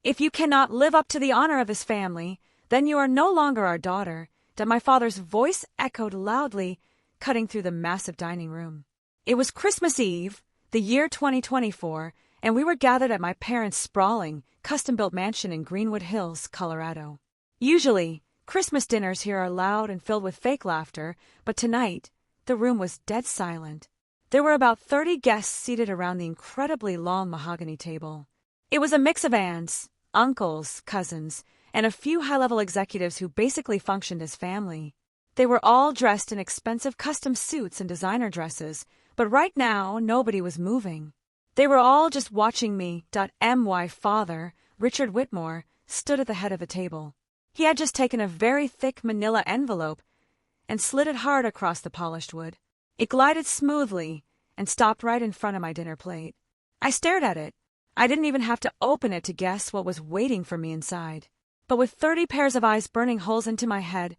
If you cannot live up to the honor of this family, then you are no longer our daughter, that my father's voice echoed loudly, cutting through the massive dining room. It was Christmas Eve, the year 2024, and we were gathered at my parents' sprawling, custom-built mansion in Greenwood Hills, Colorado. Usually, Christmas dinners here are loud and filled with fake laughter, but tonight, the room was dead silent. There were about 30 guests seated around the incredibly long mahogany table. It was a mix of aunts, uncles, cousins, and a few high-level executives who basically functioned as family. They were all dressed in expensive custom suits and designer dresses, but right now, nobody was moving. They were all just watching me. My father, Richard Whitmore, stood at the head of the table. He had just taken a very thick manila envelope and slid it hard across the polished wood. It glided smoothly and stopped right in front of my dinner plate. I stared at it. I didn't even have to open it to guess what was waiting for me inside. But with 30 pairs of eyes burning holes into my head,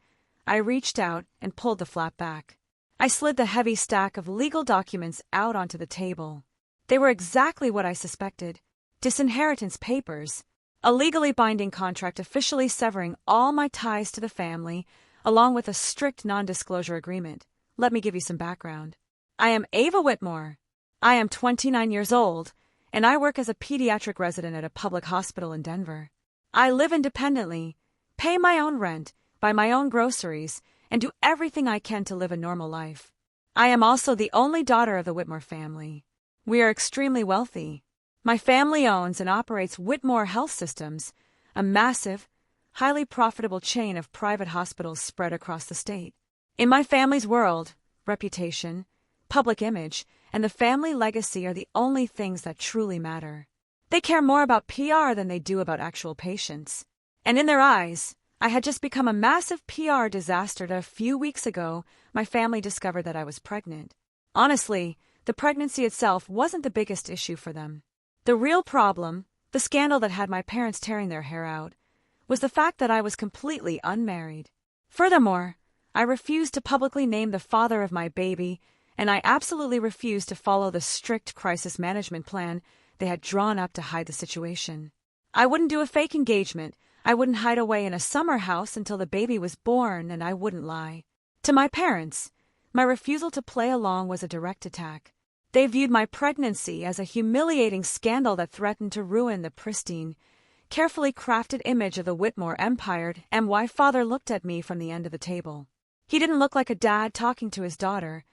I reached out and pulled the flap back. I slid the heavy stack of legal documents out onto the table. They were exactly what I suspected. Disinheritance papers. A legally binding contract officially severing all my ties to the family, along with a strict non-disclosure agreement. Let me give you some background. I am Ava Whitmore. I am 29 years old, and I work as a pediatric resident at a public hospital in Denver. I live independently, pay my own rent, buy my own groceries, and do everything I can to live a normal life. I am also the only daughter of the Whitmore family. We are extremely wealthy. My family owns and operates Whitmore Health Systems, a massive, highly profitable chain of private hospitals spread across the state. In my family's world, reputation, public image, and the family legacy are the only things that truly matter. They care more about PR than they do about actual patients. And in their eyes, I had just become a massive PR disaster that a few weeks ago my family discovered that I was pregnant. Honestly, the pregnancy itself wasn't the biggest issue for them. The real problem, the scandal that had my parents tearing their hair out, was the fact that I was completely unmarried. Furthermore, I refused to publicly name the father of my baby, and I absolutely refused to follow the strict crisis management plan they had drawn up to hide the situation. I wouldn't do a fake engagement, I wouldn't hide away in a summer house until the baby was born, and I wouldn't lie. To my parents, my refusal to play along was a direct attack. They viewed my pregnancy as a humiliating scandal that threatened to ruin the pristine, carefully crafted image of the Whitmore empire. My father looked at me from the end of the table. He didn't look like a dad talking to his daughter.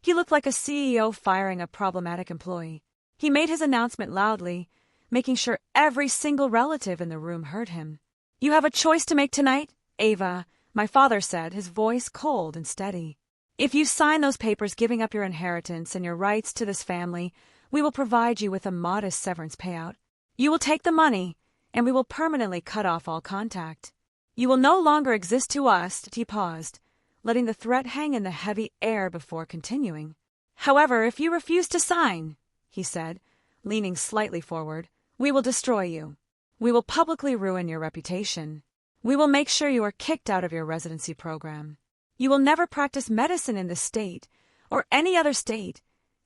He looked like a CEO firing a problematic employee. He made his announcement loudly, making sure every single relative in the room heard him. "You have a choice to make tonight, Ava," my father said, his voice cold and steady. "If you sign those papers giving up your inheritance and your rights to this family, we will provide you with a modest severance payout. You will take the money, and we will permanently cut off all contact. You will no longer exist to us." He paused, letting the threat hang in the heavy air before continuing. "However, if you refuse to sign," he said, leaning slightly forward, "we will destroy you. We will publicly ruin your reputation. We will make sure you are kicked out of your residency program. You will never practice medicine in this state, or any other state,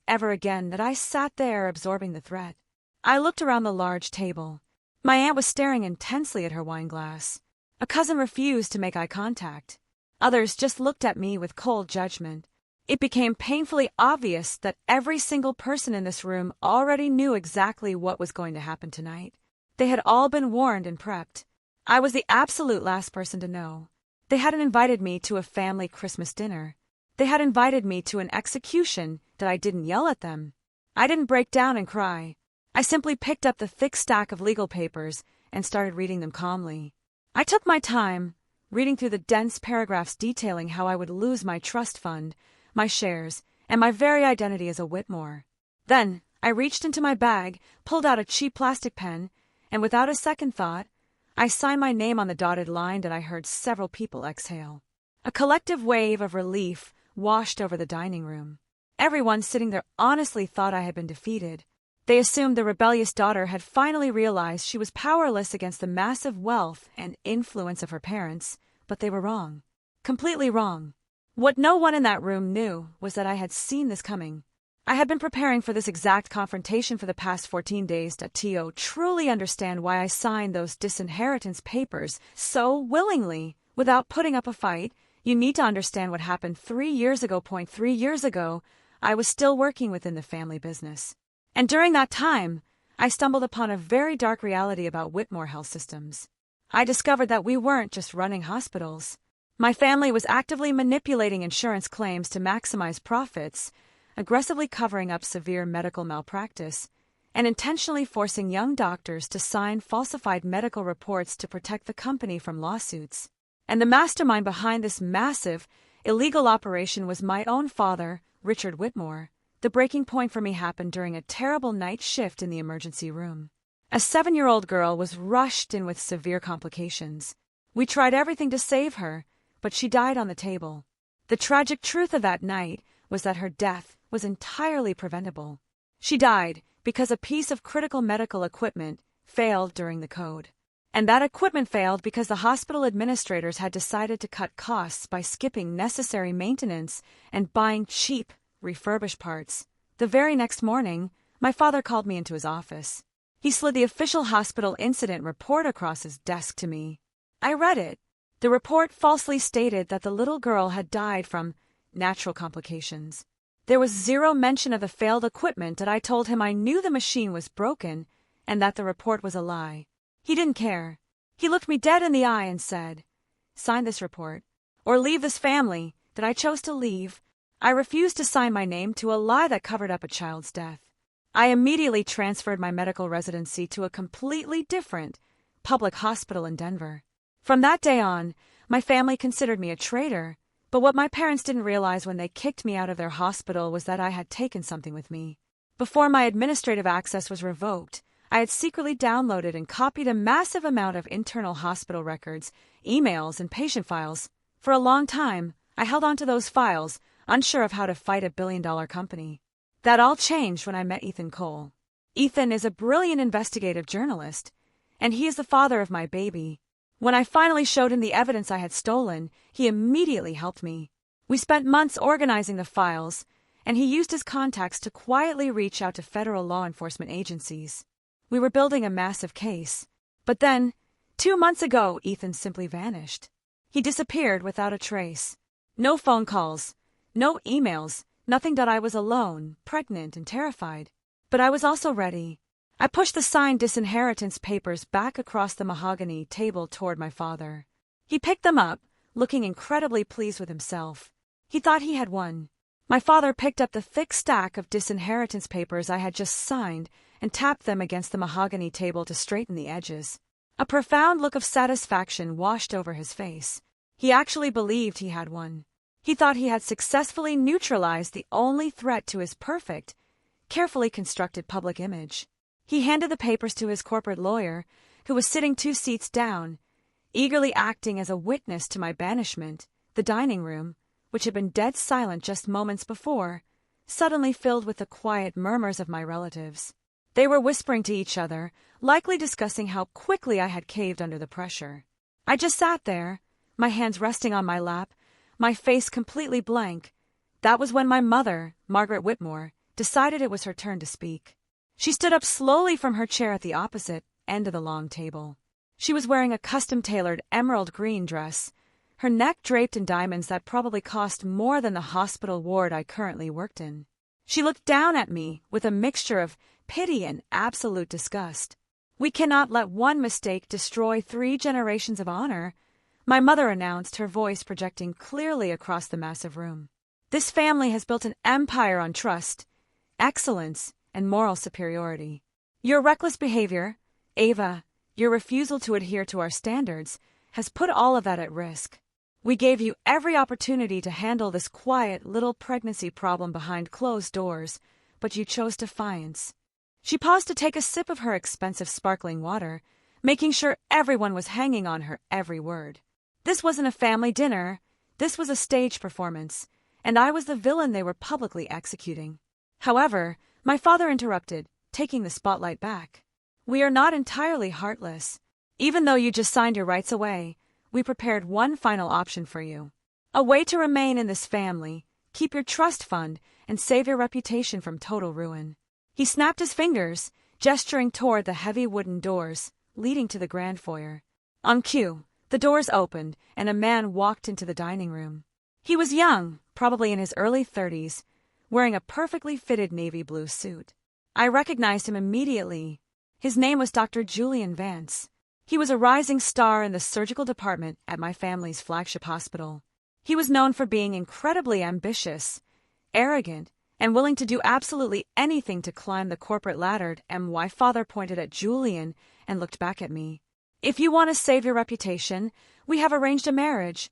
ever again." That I sat there absorbing the threat. I looked around the large table. My aunt was staring intensely at her wine glass. A cousin refused to make eye contact. Others just looked at me with cold judgment. It became painfully obvious that every single person in this room already knew exactly what was going to happen tonight. They had all been warned and prepped. I was the absolute last person to know. They hadn't invited me to a family Christmas dinner. They had invited me to an execution that I didn't yell at them. I didn't break down and cry. I simply picked up the thick stack of legal papers and started reading them calmly. I took my time, reading through the dense paragraphs detailing how I would lose my trust fund, my shares, and my very identity as a Whitmore. Then I reached into my bag, pulled out a cheap plastic pen, and without a second thought, I signed my name on the dotted line, and I heard several people exhale. A collective wave of relief washed over the dining room. Everyone sitting there honestly thought I had been defeated. They assumed the rebellious daughter had finally realized she was powerless against the massive wealth and influence of her parents, but they were wrong. Completely wrong. What no one in that room knew was that I had seen this coming. I had been preparing for this exact confrontation for the past 14 days to truly understand why I signed those disinheritance papers so willingly without putting up a fight. You need to understand what happened 3 years ago. 3 years ago, I was still working within the family business. And during that time, I stumbled upon a very dark reality about Whitmore health systems. I discovered that we weren't just running hospitals. My family was actively manipulating insurance claims to maximize profits, aggressively covering up severe medical malpractice, and intentionally forcing young doctors to sign falsified medical reports to protect the company from lawsuits. And the mastermind behind this massive, illegal operation was my own father, Richard Whitmore. The breaking point for me happened during a terrible night shift in the emergency room. A 7-year-old girl was rushed in with severe complications. We tried everything to save her, but she died on the table. The tragic truth of that night was that her death was entirely preventable. She died because a piece of critical medical equipment failed during the code. And that equipment failed because the hospital administrators had decided to cut costs by skipping necessary maintenance and buying cheap, refurbished parts. The very next morning, my father called me into his office. He slid the official hospital incident report across his desk to me. I read it. The report falsely stated that the little girl had died from natural complications. There was zero mention of the failed equipment, and I told him I knew the machine was broken and that the report was a lie. He didn't care. He looked me dead in the eye and said, "Sign this report, or leave this family." That I chose to leave. I refused to sign my name to a lie that covered up a child's death. I immediately transferred my medical residency to a completely different public hospital in Denver. From that day on, my family considered me a traitor, but what my parents didn't realize when they kicked me out of their hospital was that I had taken something with me. Before my administrative access was revoked, I had secretly downloaded and copied a massive amount of internal hospital records, emails, and patient files. For a long time, I held on to those files, unsure of how to fight a billion-dollar company. That all changed when I met Ethan Cole. Ethan is a brilliant investigative journalist, and he is the father of my baby. When I finally showed him the evidence I had stolen, he immediately helped me. We spent months organizing the files, and he used his contacts to quietly reach out to federal law enforcement agencies. We were building a massive case. But then, 2 months ago, Ethan simply vanished. He disappeared without a trace. No phone calls, no emails, nothing. I was alone, pregnant, and terrified. But I was also ready. I pushed the signed disinheritance papers back across the mahogany table toward my father. He picked them up, looking incredibly pleased with himself. He thought he had won. My father picked up the thick stack of disinheritance papers I had just signed and tapped them against the mahogany table to straighten the edges. A profound look of satisfaction washed over his face. He actually believed he had won. He thought he had successfully neutralized the only threat to his perfect, carefully constructed public image. He handed the papers to his corporate lawyer, who was sitting 2 seats down, eagerly acting as a witness to my banishment. The dining room, which had been dead silent just moments before, suddenly filled with the quiet murmurs of my relatives. They were whispering to each other, likely discussing how quickly I had caved under the pressure. I just sat there, my hands resting on my lap, my face completely blank. That was when my mother, Margaret Whitmore, decided it was her turn to speak. She stood up slowly from her chair at the opposite end of the long table. She was wearing a custom-tailored emerald green dress, her neck draped in diamonds that probably cost more than the hospital ward I currently worked in. She looked down at me with a mixture of pity and absolute disgust. "We cannot let one mistake destroy 3 generations of honor," my mother announced, her voice projecting clearly across the massive room. "This family has built an empire on trust, excellence, and moral superiority. Your reckless behavior, Ava, your refusal to adhere to our standards, has put all of that at risk. We gave you every opportunity to handle this quiet little pregnancy problem behind closed doors, but you chose defiance." She paused to take a sip of her expensive sparkling water, making sure everyone was hanging on her every word. This wasn't a family dinner, this was a stage performance, and I was the villain they were publicly executing. However, my father interrupted, taking the spotlight back. "We are not entirely heartless. Even though you just signed your rights away, we prepared one final option for you. A way to remain in this family, keep your trust fund, and save your reputation from total ruin. He snapped his fingers, gesturing toward the heavy wooden doors leading to the grand foyer. On cue, the doors opened, and a man walked into the dining room. He was young, probably in his early 30s, wearing a perfectly fitted navy blue suit. I recognized him immediately. His name was Dr. Julian Vance. He was a rising star in the surgical department at my family's flagship hospital. He was known for being incredibly ambitious, arrogant, and willing to do absolutely anything to climb the corporate ladder. My father pointed at Julian and looked back at me. "If you want to save your reputation, we have arranged a marriage,"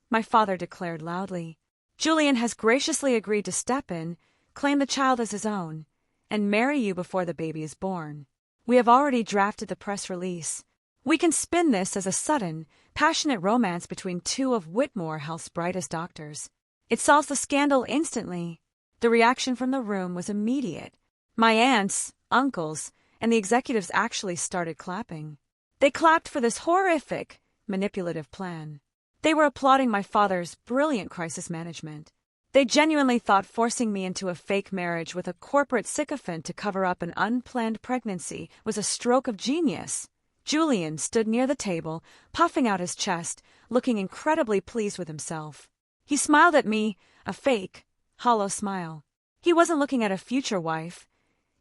my father declared loudly. "Julian has graciously agreed to step in, claim the child as his own, and marry you before the baby is born. We have already drafted the press release. We can spin this as a sudden, passionate romance between two of Whitmore Health's brightest doctors. It solves the scandal instantly." The reaction from the room was immediate. My aunts, uncles, and the executives actually started clapping. They clapped for this horrific, manipulative plan. They were applauding my father's brilliant crisis management. They genuinely thought forcing me into a fake marriage with a corporate sycophant to cover up an unplanned pregnancy was a stroke of genius. Julian stood near the table, puffing out his chest, looking incredibly pleased with himself. He smiled at me, a fake, hollow smile. He wasn't looking at a future wife.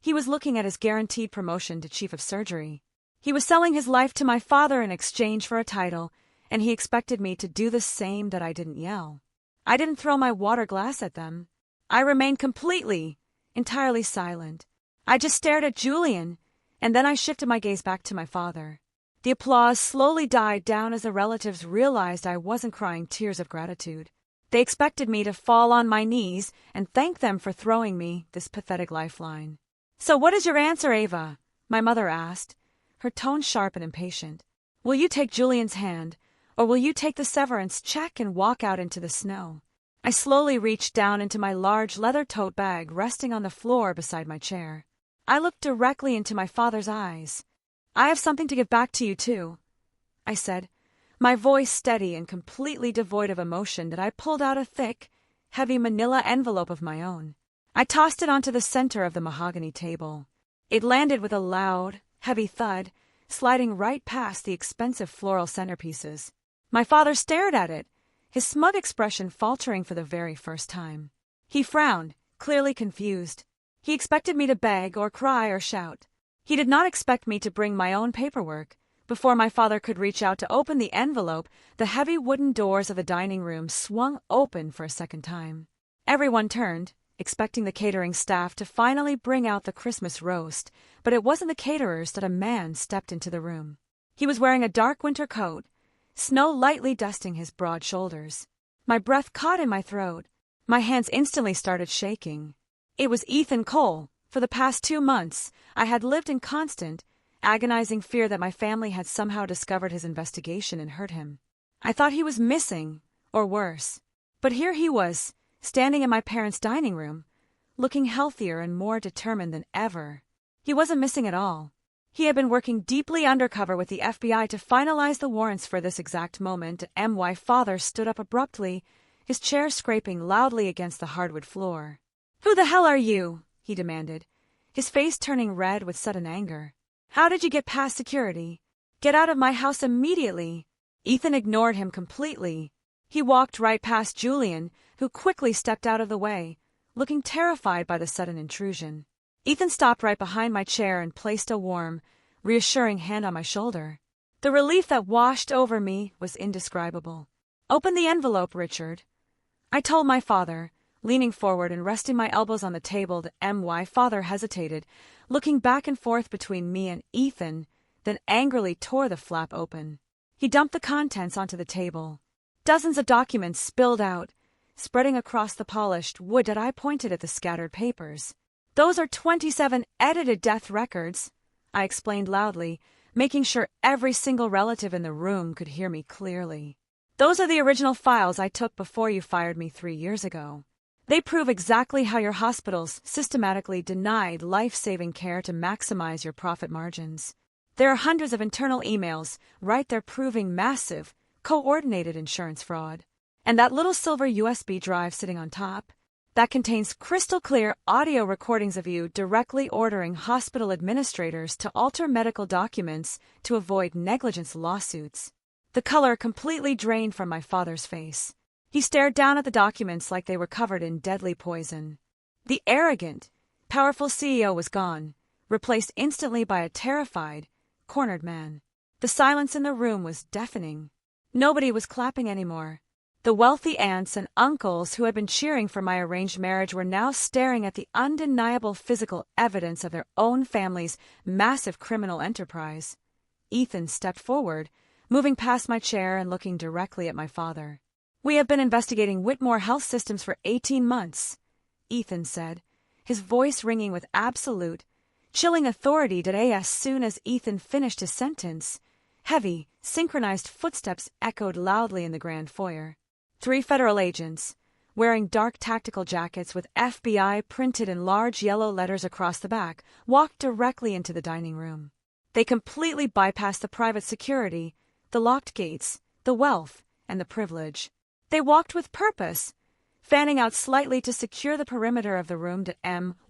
He was looking at his guaranteed promotion to chief of surgery. He was selling his life to my father in exchange for a title, and he expected me to do the same. That I didn't yell. I didn't throw my water glass at them. I remained entirely silent. I just stared at Julian, and then I shifted my gaze back to my father. The applause slowly died down as the relatives realized I wasn't crying tears of gratitude. They expected me to fall on my knees and thank them for throwing me this pathetic lifeline. "So what is your answer, Ava?" my mother asked, her tone sharp and impatient. "Will you take Julian's hand, or will you take the severance check and walk out into the snow?" I slowly reached down into my large leather tote bag resting on the floor beside my chair. I looked directly into my father's eyes. "I have something to give back to you, too," I said, my voice steady and completely devoid of emotion. That I pulled out a thick, heavy manila envelope of my own. I tossed it onto the center of the mahogany table. It landed with a loud, heavy thud, sliding right past the expensive floral centerpieces. My father stared at it, his smug expression faltering for the very first time. He frowned, clearly confused. He expected me to beg or cry or shout. He did not expect me to bring my own paperwork. Before my father could reach out to open the envelope, the heavy wooden doors of the dining room swung open for a second time. Everyone turned, expecting the catering staff to finally bring out the Christmas roast, but it wasn't the caterers that a man stepped into the room. He was wearing a dark winter coat, snow lightly dusting his broad shoulders. My breath caught in my throat. My hands instantly started shaking. It was Ethan Cole. For the past 2 months, I had lived in constant, agonizing fear that my family had somehow discovered his investigation and hurt him. I thought he was missing, or worse. But here he was, standing in my parents' dining room, looking healthier and more determined than ever. He wasn't missing at all. He had been working deeply undercover with the FBI to finalize the warrants for this exact moment. My father stood up abruptly, his chair scraping loudly against the hardwood floor. "Who the hell are you?" he demanded, his face turning red with sudden anger. "How did you get past security? Get out of my house immediately." Ethan ignored him completely. He walked right past Julian, who quickly stepped out of the way, looking terrified by the sudden intrusion. Ethan stopped right behind my chair and placed a warm, reassuring hand on my shoulder. The relief that washed over me was indescribable. "Open the envelope, Richard," I told my father, leaning forward and resting my elbows on the table. My father hesitated, looking back and forth between me and Ethan, then angrily tore the flap open. He dumped the contents onto the table. Dozens of documents spilled out, spreading across the polished wood. That I pointed at the scattered papers. "Those are 27 edited death records," I explained loudly, making sure every single relative in the room could hear me clearly. "Those are the original files I took before you fired me 3 years ago. They prove exactly how your hospitals systematically denied life-saving care to maximize your profit margins. There are hundreds of internal emails right there proving massive, coordinated insurance fraud. And that little silver USB drive sitting on top, that contains crystal clear audio recordings of you directly ordering hospital administrators to alter medical documents to avoid negligence lawsuits. The color completely drained from my father's face. He stared down at the documents like they were covered in deadly poison. The arrogant, powerful CEO was gone, replaced instantly by a terrified, cornered man. The silence in the room was deafening. Nobody was clapping anymore. The wealthy aunts and uncles who had been cheering for my arranged marriage were now staring at the undeniable physical evidence of their own family's massive criminal enterprise. Ethan stepped forward, moving past my chair and looking directly at my father. "We have been investigating Whitmore Health Systems for 18 months, Ethan said, his voice ringing with absolute, chilling authority today. As soon as Ethan finished his sentence, heavy, synchronized footsteps echoed loudly in the grand foyer. 3 federal agents, wearing dark tactical jackets with FBI printed in large yellow letters across the back, walked directly into the dining room. They completely bypassed the private security, the locked gates, the wealth, and the privilege. They walked with purpose, fanning out slightly to secure the perimeter of the room.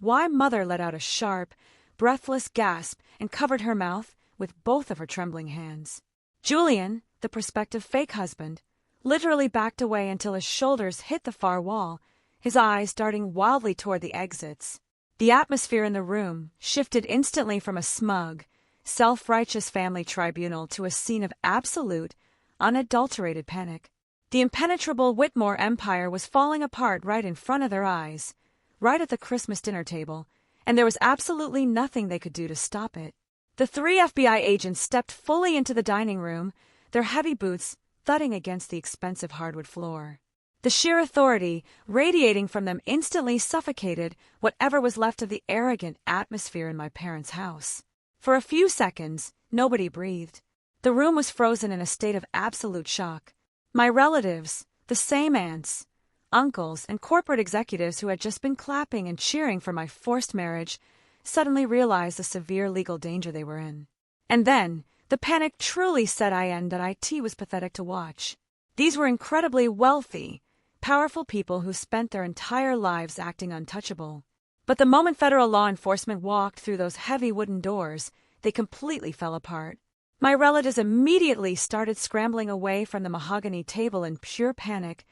My mother let out a sharp, breathless gasp and covered her mouth with both of her trembling hands. Julian, the prospective fake husband, literally backed away until his shoulders hit the far wall, his eyes darting wildly toward the exits. The atmosphere in the room shifted instantly from a smug, self-righteous family tribunal to a scene of absolute, unadulterated panic. The impenetrable Whitmore empire was falling apart right in front of their eyes, right at the Christmas dinner table, and there was absolutely nothing they could do to stop it. The 3 FBI agents stepped fully into the dining room, their heavy boots thudding against the expensive hardwood floor. The sheer authority radiating from them instantly suffocated whatever was left of the arrogant atmosphere in my parents' house. For a few seconds, nobody breathed. The room was frozen in a state of absolute shock. My relatives, the same aunts, uncles, and corporate executives who had just been clapping and cheering for my forced marriage, suddenly realized the severe legal danger they were in. And then, the panic truly set in that it was pathetic to watch. These were incredibly wealthy, powerful people who spent their entire lives acting untouchable. But the moment federal law enforcement walked through those heavy wooden doors, they completely fell apart. My relatives immediately started scrambling away from the mahogany table in pure panic,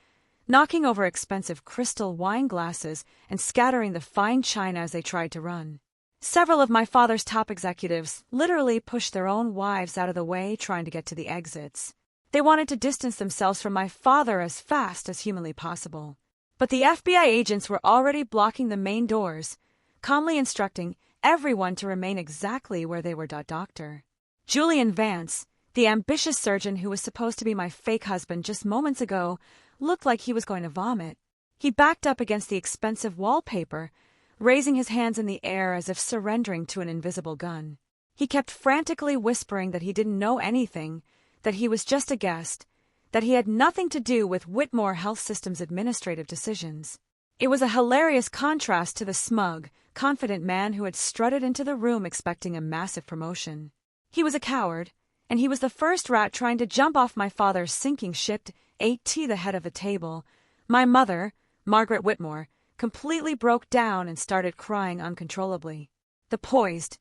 knocking over expensive crystal wine glasses and scattering the fine china as they tried to run. Several of my father's top executives literally pushed their own wives out of the way trying to get to the exits. They wanted to distance themselves from my father as fast as humanly possible. But the FBI agents were already blocking the main doors, calmly instructing everyone to remain exactly where they were. Dr. Julian Vance, the ambitious surgeon who was supposed to be my fake husband just moments ago, looked like he was going to vomit. He backed up against the expensive wallpaper, raising his hands in the air as if surrendering to an invisible gun. He kept frantically whispering that he didn't know anything, that he was just a guest, that he had nothing to do with Whitmore Health System's administrative decisions. It was a hilarious contrast to the smug, confident man who had strutted into the room expecting a massive promotion. He was a coward, and he was the first rat trying to jump off my father's sinking ship. The head of the table, my mother, Margaret Whitmore, completely broke down and started crying uncontrollably. The poised,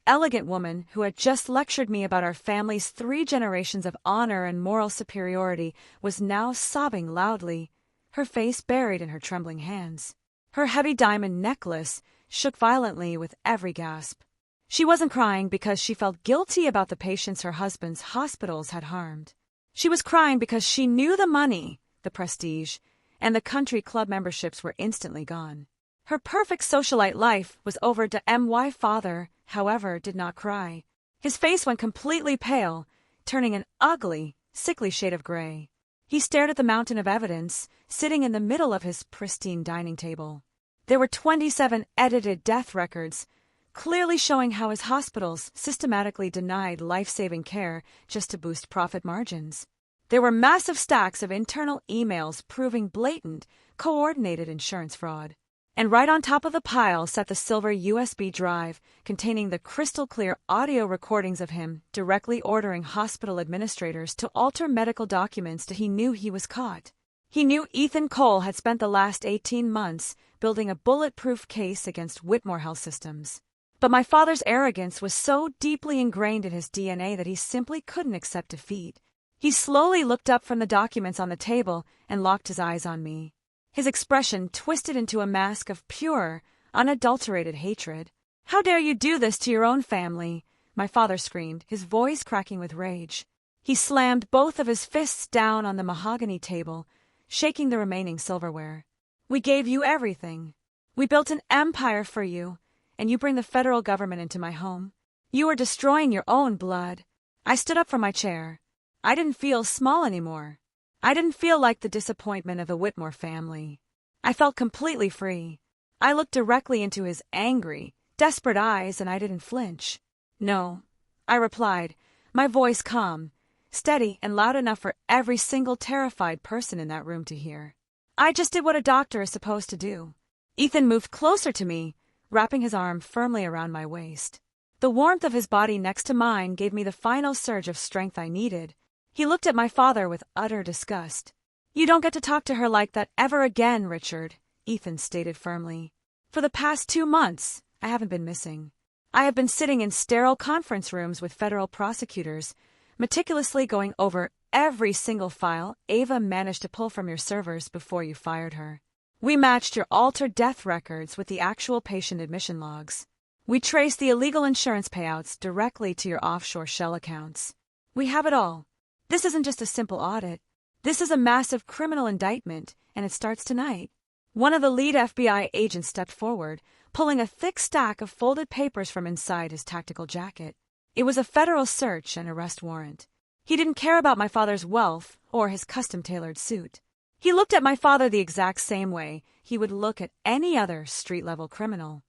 elegant woman who had just lectured me about our family's 3 generations of honor and moral superiority was now sobbing loudly, her face buried in her trembling hands. Her heavy diamond necklace shook violently with every gasp. She wasn't crying because she felt guilty about the patients her husband's hospitals had harmed. She was crying because she knew the money, the prestige, and the country club memberships were instantly gone. Her perfect socialite life was over. My father, however, did not cry. His face went completely pale, turning an ugly, sickly shade of gray. He stared at the mountain of evidence sitting in the middle of his pristine dining table. There were 27 edited death records, clearly showing how his hospitals systematically denied life-saving care just to boost profit margins. There were massive stacks of internal emails proving blatant, coordinated insurance fraud. And right on top of the pile sat the silver USB drive containing the crystal-clear audio recordings of him directly ordering hospital administrators to alter medical documents. He knew he was caught. He knew Ethan Cole had spent the last 18 months building a bulletproof case against Whitmore Health Systems. But my father's arrogance was so deeply ingrained in his DNA that he simply couldn't accept defeat. He slowly looked up from the documents on the table and locked his eyes on me. His expression twisted into a mask of pure, unadulterated hatred. "How dare you do this to your own family?" my father screamed, his voice cracking with rage. He slammed both of his fists down on the mahogany table, shaking the remaining silverware. "We gave you everything. We built an empire for you, and you bring the federal government into my home. You are destroying your own blood." I stood up from my chair. I didn't feel small anymore. I didn't feel like the disappointment of the Whitmore family. I felt completely free. I looked directly into his angry, desperate eyes, and I didn't flinch. "No," I replied, my voice calm, steady, and loud enough for every single terrified person in that room to hear. "I just did what a doctor is supposed to do." Ethan moved closer to me, wrapping his arm firmly around my waist. The warmth of his body next to mine gave me the final surge of strength I needed. He looked at my father with utter disgust. "You don't get to talk to her like that ever again, Richard," Ethan stated firmly. "For the past 2 months, I haven't been missing. I have been sitting in sterile conference rooms with federal prosecutors, meticulously going over every single file Ava managed to pull from your servers before you fired her. We matched your altered death records with the actual patient admission logs. We traced the illegal insurance payouts directly to your offshore shell accounts. We have it all. This isn't just a simple audit. This is a massive criminal indictment, and it starts tonight." One of the lead FBI agents stepped forward, pulling a thick stack of folded papers from inside his tactical jacket. It was a federal search and arrest warrant. He didn't care about my father's wealth or his custom-tailored suit. He looked at my father the exact same way he would look at any other street-level criminal.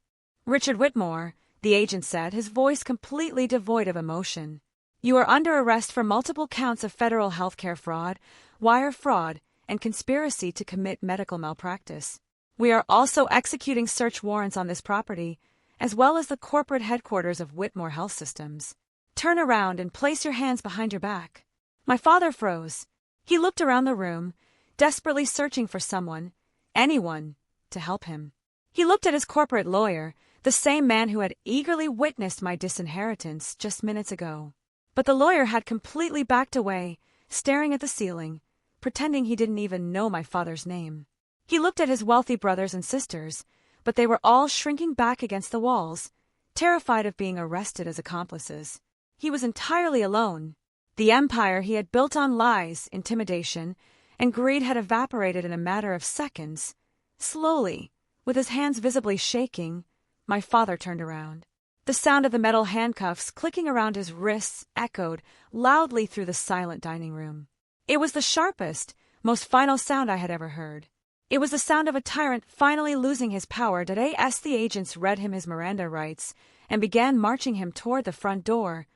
"Richard Whitmore," the agent said, his voice completely devoid of emotion. "You are under arrest for multiple counts of federal healthcare fraud, wire fraud, and conspiracy to commit medical malpractice. We are also executing search warrants on this property, as well as the corporate headquarters of Whitmore Health Systems. Turn around and place your hands behind your back." My father froze. He looked around the room, desperately searching for someone, anyone, to help him. He looked at his corporate lawyer, the same man who had eagerly witnessed my disinheritance just minutes ago. But the lawyer had completely backed away, staring at the ceiling, pretending he didn't even know my father's name. He looked at his wealthy brothers and sisters, but they were all shrinking back against the walls, terrified of being arrested as accomplices. He was entirely alone. The empire he had built on lies, intimidation, and greed had evaporated in a matter of seconds. Slowly, with his hands visibly shaking, my father turned around. The sound of the metal handcuffs clicking around his wrists echoed loudly through the silent dining room. It was the sharpest, most final sound I had ever heard. It was the sound of a tyrant finally losing his power as the agents read him his Miranda rights and began marching him toward the front door.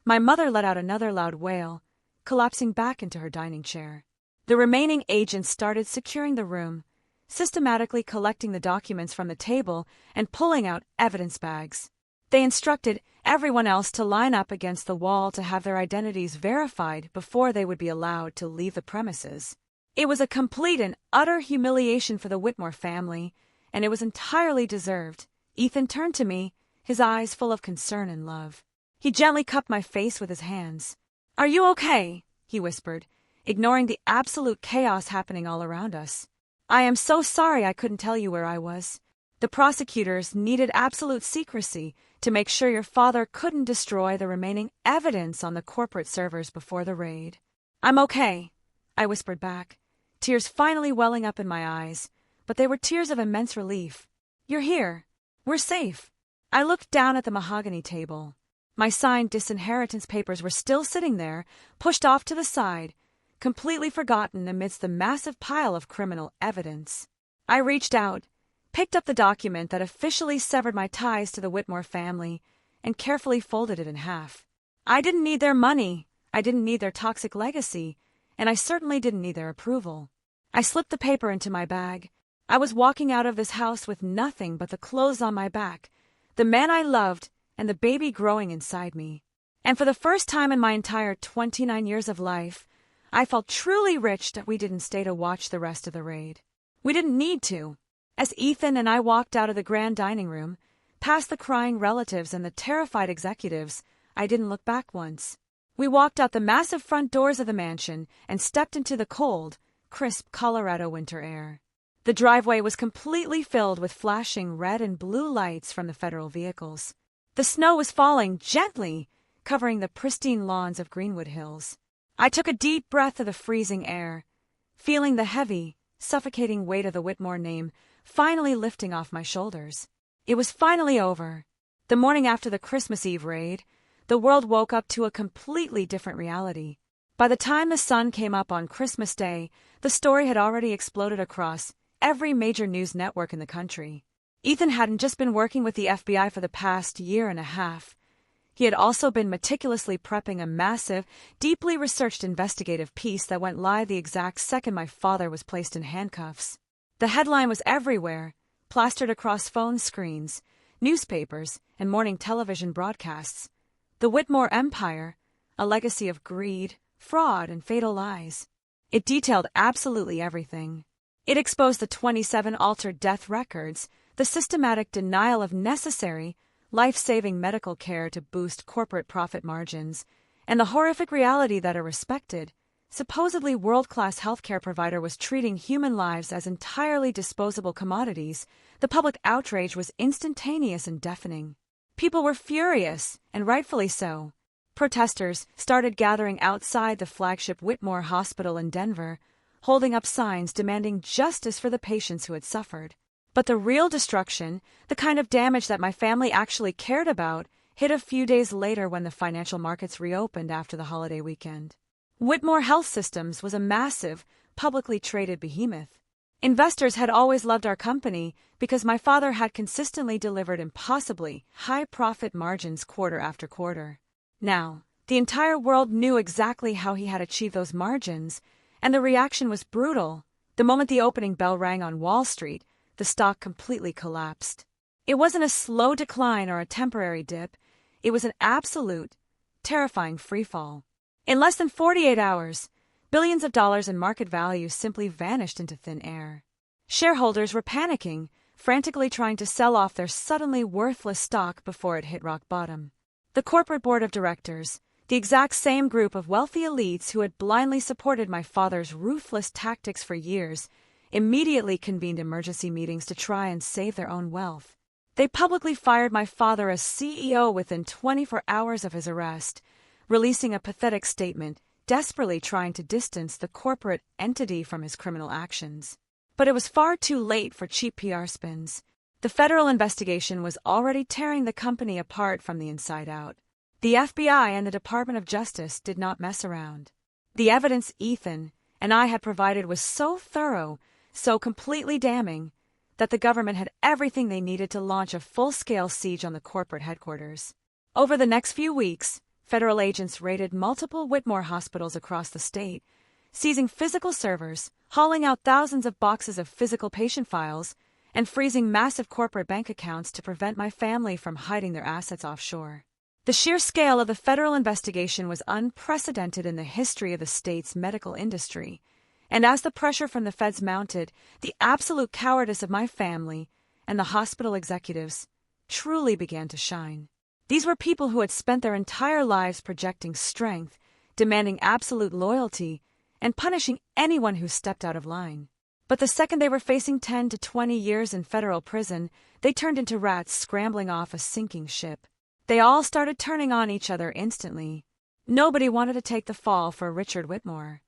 My mother let out another loud wail, collapsing back into her dining chair. The remaining agents started securing the room, systematically collecting the documents from the table and pulling out evidence bags. They instructed everyone else to line up against the wall to have their identities verified before they would be allowed to leave the premises. It was a complete and utter humiliation for the Whitmore family, and it was entirely deserved. Ethan turned to me, his eyes full of concern and love. He gently cupped my face with his hands. "Are you okay?" he whispered, ignoring the absolute chaos happening all around us. "I am so sorry I couldn't tell you where I was. The prosecutors needed absolute secrecy to make sure your father couldn't destroy the remaining evidence on the corporate servers before the raid." "I'm okay," I whispered back, tears finally welling up in my eyes, but they were tears of immense relief. "You're here. We're safe." I looked down at the mahogany table. My signed disinheritance papers were still sitting there, pushed off to the side, completely forgotten amidst the massive pile of criminal evidence. I reached out, picked up the document that officially severed my ties to the Whitmore family, and carefully folded it in half. I didn't need their money, I didn't need their toxic legacy, and I certainly didn't need their approval. I slipped the paper into my bag. I was walking out of this house with nothing but the clothes on my back, the man I loved, and the baby growing inside me. And for the first time in my entire 29 years of life, I felt truly rich that we didn't stay to watch the rest of the raid. We didn't need to. As Ethan and I walked out of the grand dining room, past the crying relatives and the terrified executives, I didn't look back once. We walked out the massive front doors of the mansion and stepped into the cold, crisp Colorado winter air. The driveway was completely filled with flashing red and blue lights from the federal vehicles. The snow was falling gently, covering the pristine lawns of Greenwood Hills. I took a deep breath of the freezing air, feeling the heavy, suffocating weight of the Whitmore name finally lifting off my shoulders. It was finally over. The morning after the Christmas Eve raid, the world woke up to a completely different reality. By the time the sun came up on Christmas Day, the story had already exploded across every major news network in the country. Ethan hadn't just been working with the FBI for the past year and a half. He had also been meticulously prepping a massive, deeply researched investigative piece that went live the exact second my father was placed in handcuffs. The headline was everywhere, plastered across phone screens, newspapers, and morning television broadcasts. The Whitmore Empire, a legacy of greed, fraud, and fatal lies. It detailed absolutely everything. It exposed the 27 altered death records, the systematic denial of necessary, life-saving medical care to boost corporate profit margins, and the horrific reality that a respected, supposedly world-class healthcare provider was treating human lives as entirely disposable commodities. The public outrage was instantaneous and deafening. People were furious, and rightfully so. Protesters started gathering outside the flagship Whitmore Hospital in Denver, holding up signs demanding justice for the patients who had suffered. But the real destruction, the kind of damage that my family actually cared about, hit a few days later when the financial markets reopened after the holiday weekend. Whitmore Health Systems was a massive, publicly traded behemoth. Investors had always loved our company because my father had consistently delivered impossibly high profit margins quarter after quarter. Now, the entire world knew exactly how he had achieved those margins, and the reaction was brutal. The moment the opening bell rang on Wall Street, the stock completely collapsed. It wasn't a slow decline or a temporary dip. It was an absolute, terrifying freefall. In less than 48 hours, billions of dollars in market value simply vanished into thin air. Shareholders were panicking, frantically trying to sell off their suddenly worthless stock before it hit rock bottom. The corporate board of directors, the exact same group of wealthy elites who had blindly supported my father's ruthless tactics for years, immediately convened emergency meetings to try and save their own wealth. They publicly fired my father as CEO within 24 hours of his arrest, releasing a pathetic statement, desperately trying to distance the corporate entity from his criminal actions. But it was far too late for cheap PR spins. The federal investigation was already tearing the company apart from the inside out. The FBI and the Department of Justice did not mess around. The evidence Ethan and I had provided was so thorough, so completely damning, that the government had everything they needed to launch a full-scale siege on the corporate headquarters. Over the next few weeks, federal agents raided multiple Whitmore hospitals across the state, seizing physical servers, hauling out thousands of boxes of physical patient files, and freezing massive corporate bank accounts to prevent my family from hiding their assets offshore. The sheer scale of the federal investigation was unprecedented in the history of the state's medical industry, and as the pressure from the feds mounted, the absolute cowardice of my family and the hospital executives truly began to shine. These were people who had spent their entire lives projecting strength, demanding absolute loyalty, and punishing anyone who stepped out of line. But the second they were facing 10 to 20 years in federal prison, they turned into rats scrambling off a sinking ship. They all started turning on each other instantly. Nobody wanted to take the fall for Richard Whitmore.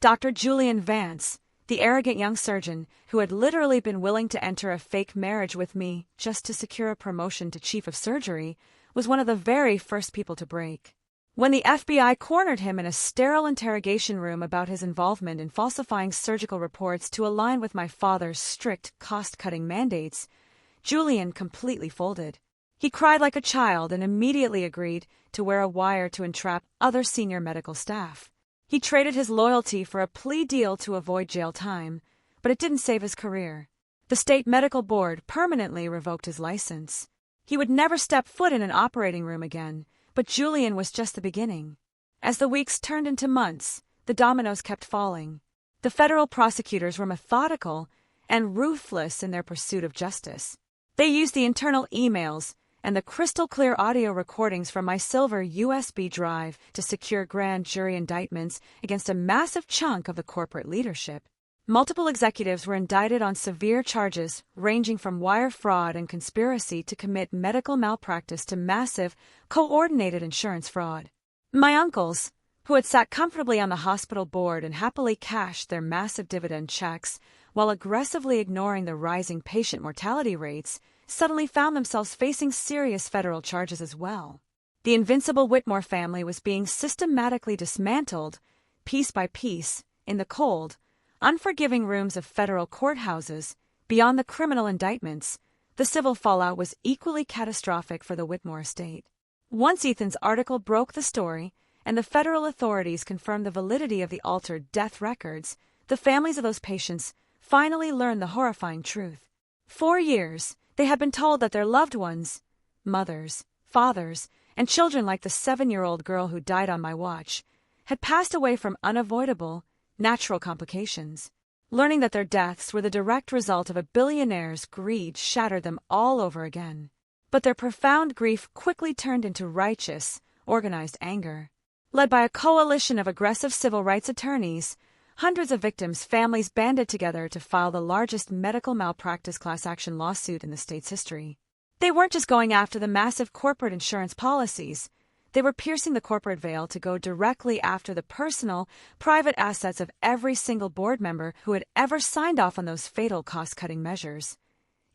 Dr. Julian Vance, the arrogant young surgeon who had literally been willing to enter a fake marriage with me just to secure a promotion to chief of surgery, was one of the very first people to break. When the FBI cornered him in a sterile interrogation room about his involvement in falsifying surgical reports to align with my father's strict cost-cutting mandates, Julian completely folded. He cried like a child and immediately agreed to wear a wire to entrap other senior medical staff. He traded his loyalty for a plea deal to avoid jail time, but it didn't save his career. The state medical board permanently revoked his license. He would never step foot in an operating room again, but Julian was just the beginning. As the weeks turned into months, the dominoes kept falling. The federal prosecutors were methodical, and ruthless in their pursuit of justice. They used the internal emails and the crystal-clear audio recordings from my silver USB drive to secure grand jury indictments against a massive chunk of the corporate leadership. Multiple executives were indicted on severe charges ranging from wire fraud and conspiracy to commit medical malpractice to massive, coordinated insurance fraud. My uncles, who had sat comfortably on the hospital board and happily cashed their massive dividend checks while aggressively ignoring the rising patient mortality rates, suddenly found themselves facing serious federal charges as well. The invincible Whitmore family was being systematically dismantled, piece by piece, in the cold, unforgiving rooms of federal courthouses. Beyond the criminal indictments, the civil fallout was equally catastrophic for the Whitmore estate. Once Ethan's article broke the story, and the federal authorities confirmed the validity of the altered death records, the families of those patients finally learned the horrifying truth. 4 years, they had been told that their loved ones, mothers, fathers, and children like the 7-year-old girl who died on my watch, had passed away from unavoidable, natural complications. Learning that their deaths were the direct result of a billionaire's greed shattered them all over again. But their profound grief quickly turned into righteous, organized anger. Led by a coalition of aggressive civil rights attorneys, hundreds of victims' families banded together to file the largest medical malpractice class action lawsuit in the state's history. They weren't just going after the massive corporate insurance policies. They were piercing the corporate veil to go directly after the personal, private assets of every single board member who had ever signed off on those fatal cost-cutting measures.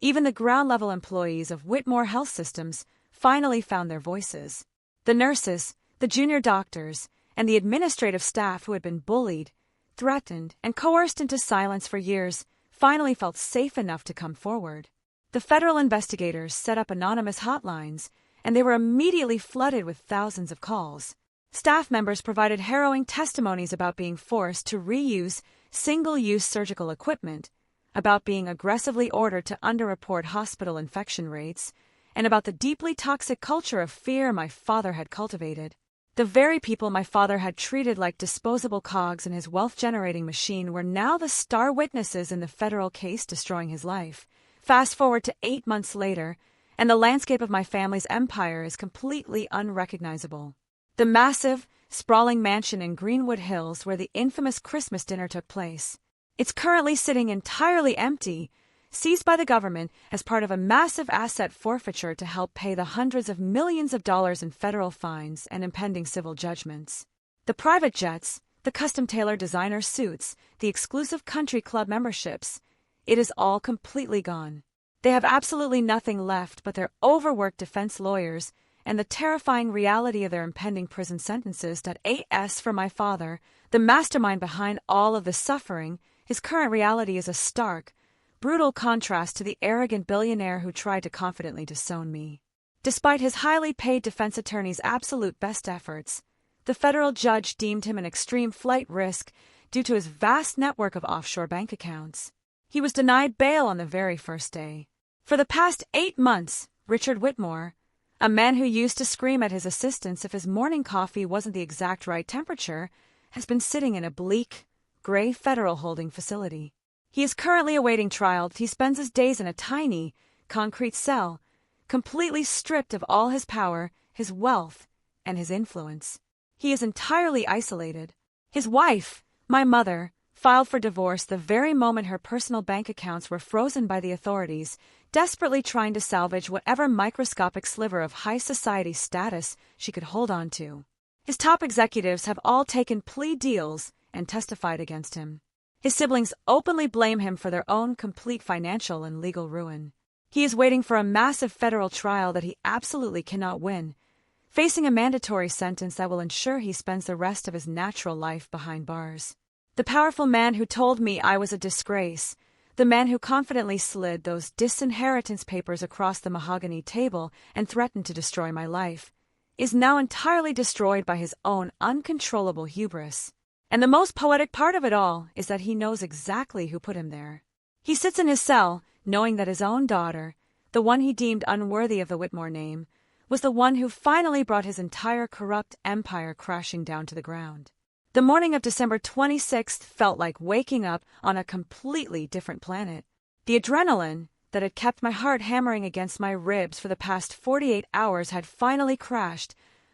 Even the ground-level employees of Whitmore Health Systems finally found their voices. The nurses, the junior doctors, and the administrative staff who had been bullied, threatened, and coerced into silence for years finally felt safe enough to come forward. The federal investigators set up anonymous hotlines, and they were immediately flooded with thousands of calls. Staff members provided harrowing testimonies about being forced to reuse single-use surgical equipment, about being aggressively ordered to underreport hospital infection rates, and about the deeply toxic culture of fear my father had cultivated. The very people my father had treated like disposable cogs in his wealth-generating machine were now the star witnesses in the federal case destroying his life. Fast forward to 8 months later, and the landscape of my family's empire is completely unrecognizable. The massive, sprawling mansion in Greenwood Hills where the infamous Christmas dinner took place. It's currently sitting entirely empty, seized by the government as part of a massive asset forfeiture to help pay the hundreds of millions of dollars in federal fines and impending civil judgments. The private jets, the custom-tailored designer suits, the exclusive country club memberships, it is all completely gone. They have absolutely nothing left but their overworked defense lawyers and the terrifying reality of their impending prison sentences. As for my father, the mastermind behind all of the suffering, his current reality is a stark, brutal contrast to the arrogant billionaire who tried to confidently disown me. Despite his highly paid defense attorney's absolute best efforts, the federal judge deemed him an extreme flight risk due to his vast network of offshore bank accounts. He was denied bail on the very first day. For the past 8 months, Richard Whitmore, a man who used to scream at his assistants if his morning coffee wasn't the exact right temperature, has been sitting in a bleak, gray federal holding facility. He is currently awaiting trial. He spends his days in a tiny, concrete cell, completely stripped of all his power, his wealth, and his influence. He is entirely isolated. His wife, my mother, filed for divorce the very moment her personal bank accounts were frozen by the authorities, desperately trying to salvage whatever microscopic sliver of high society status she could hold on to. His top executives have all taken plea deals and testified against him. His siblings openly blame him for their own complete financial and legal ruin. He is waiting for a massive federal trial that he absolutely cannot win, facing a mandatory sentence that will ensure he spends the rest of his natural life behind bars. The powerful man who told me I was a disgrace, the man who confidently slid those disinheritance papers across the mahogany table and threatened to destroy my life, is now entirely destroyed by his own uncontrollable hubris. And the most poetic part of it all is that he knows exactly who put him there. He sits in his cell, knowing that his own daughter, the one he deemed unworthy of the Whitmore name, was the one who finally brought his entire corrupt empire crashing down to the ground. The morning of December 26th felt like waking up on a completely different planet. The adrenaline that had kept my heart hammering against my ribs for the past 48 hours had finally crashed,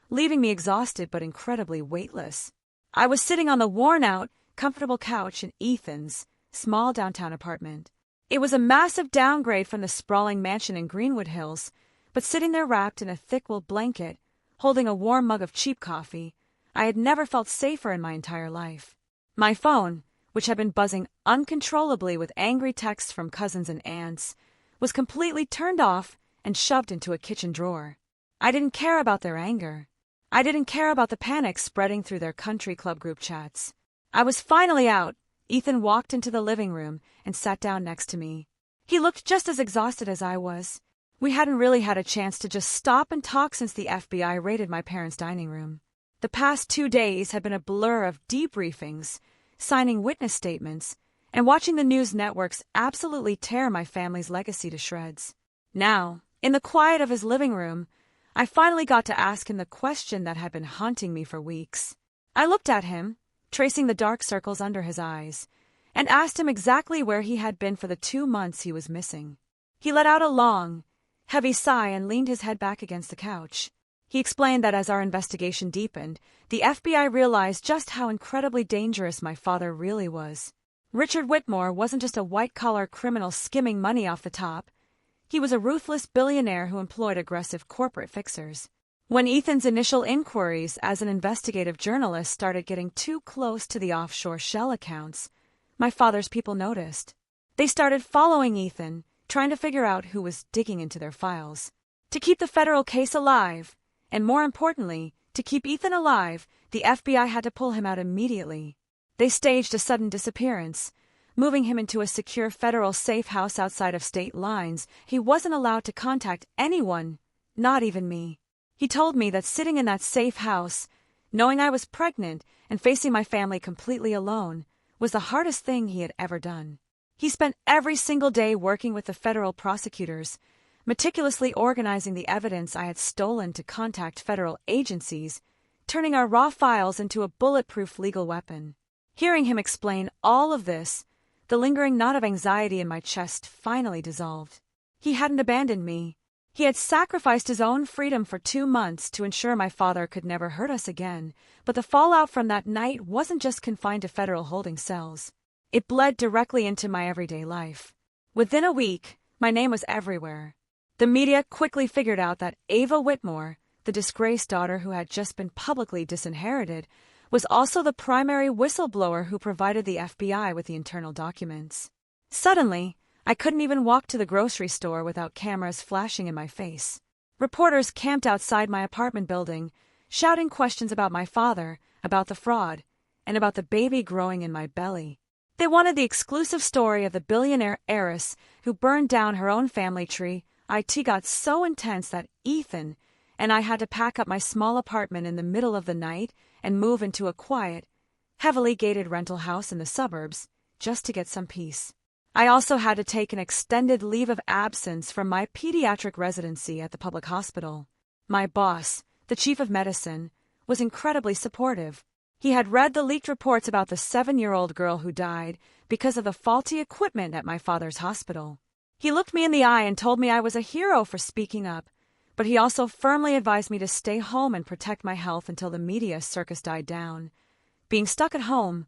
leaving me exhausted but incredibly weightless. I was sitting on the worn-out, comfortable couch in Ethan's small downtown apartment. It was a massive downgrade from the sprawling mansion in Greenwood Hills, but sitting there wrapped in a thick wool blanket, holding a warm mug of cheap coffee, I had never felt safer in my entire life. My phone, which had been buzzing uncontrollably with angry texts from cousins and aunts, was completely turned off and shoved into a kitchen drawer. I didn't care about their anger. I didn't care about the panic spreading through their country club group chats. I was finally out. Ethan walked into the living room and sat down next to me. He looked just as exhausted as I was. We hadn't really had a chance to just stop and talk since the FBI raided my parents' dining room. The past 2 days had been a blur of debriefings, signing witness statements, and watching the news networks absolutely tear my family's legacy to shreds. Now, in the quiet of his living room, I finally got to ask him the question that had been haunting me for weeks. I looked at him, tracing the dark circles under his eyes, and asked him exactly where he had been for the 2 months he was missing. He let out a long, heavy sigh and leaned his head back against the couch. He explained that as our investigation deepened, the FBI realized just how incredibly dangerous my father really was. Richard Whitmore wasn't just a white-collar criminal skimming money off the top. He was a ruthless billionaire who employed aggressive corporate fixers. When Ethan's initial inquiries as an investigative journalist started getting too close to the offshore shell accounts, my father's people noticed. They started following Ethan, trying to figure out who was digging into their files. To keep the federal case alive, and more importantly, to keep Ethan alive, the FBI had to pull him out immediately. They staged a sudden disappearance, moving him into a secure federal safe house outside of state lines. He wasn't allowed to contact anyone, not even me. He told me that sitting in that safe house, knowing I was pregnant and facing my family completely alone, was the hardest thing he had ever done. He spent every single day working with the federal prosecutors, meticulously organizing the evidence I had stolen to contact federal agencies, turning our raw files into a bulletproof legal weapon. Hearing him explain all of this, the lingering knot of anxiety in my chest finally dissolved. He hadn't abandoned me. He had sacrificed his own freedom for 2 months to ensure my father could never hurt us again, but the fallout from that night wasn't just confined to federal holding cells. It bled directly into my everyday life. Within a week, my name was everywhere. The media quickly figured out that Ava Whitmore, the disgraced daughter who had just been publicly disinherited, was also the primary whistleblower who provided the FBI with the internal documents. Suddenly, I couldn't even walk to the grocery store without cameras flashing in my face. Reporters camped outside my apartment building, shouting questions about my father, about the fraud, and about the baby growing in my belly. They wanted the exclusive story of the billionaire heiress who burned down her own family tree. It got so intense that Ethan and I had to pack up my small apartment in the middle of the night and move into a quiet, heavily gated rental house in the suburbs just to get some peace. I also had to take an extended leave of absence from my pediatric residency at the public hospital. My boss, the chief of medicine, was incredibly supportive. He had read the leaked reports about the 7-year-old girl who died because of the faulty equipment at my father's hospital. He looked me in the eye and told me I was a hero for speaking up, but he also firmly advised me to stay home and protect my health until the media circus died down. Being stuck at home,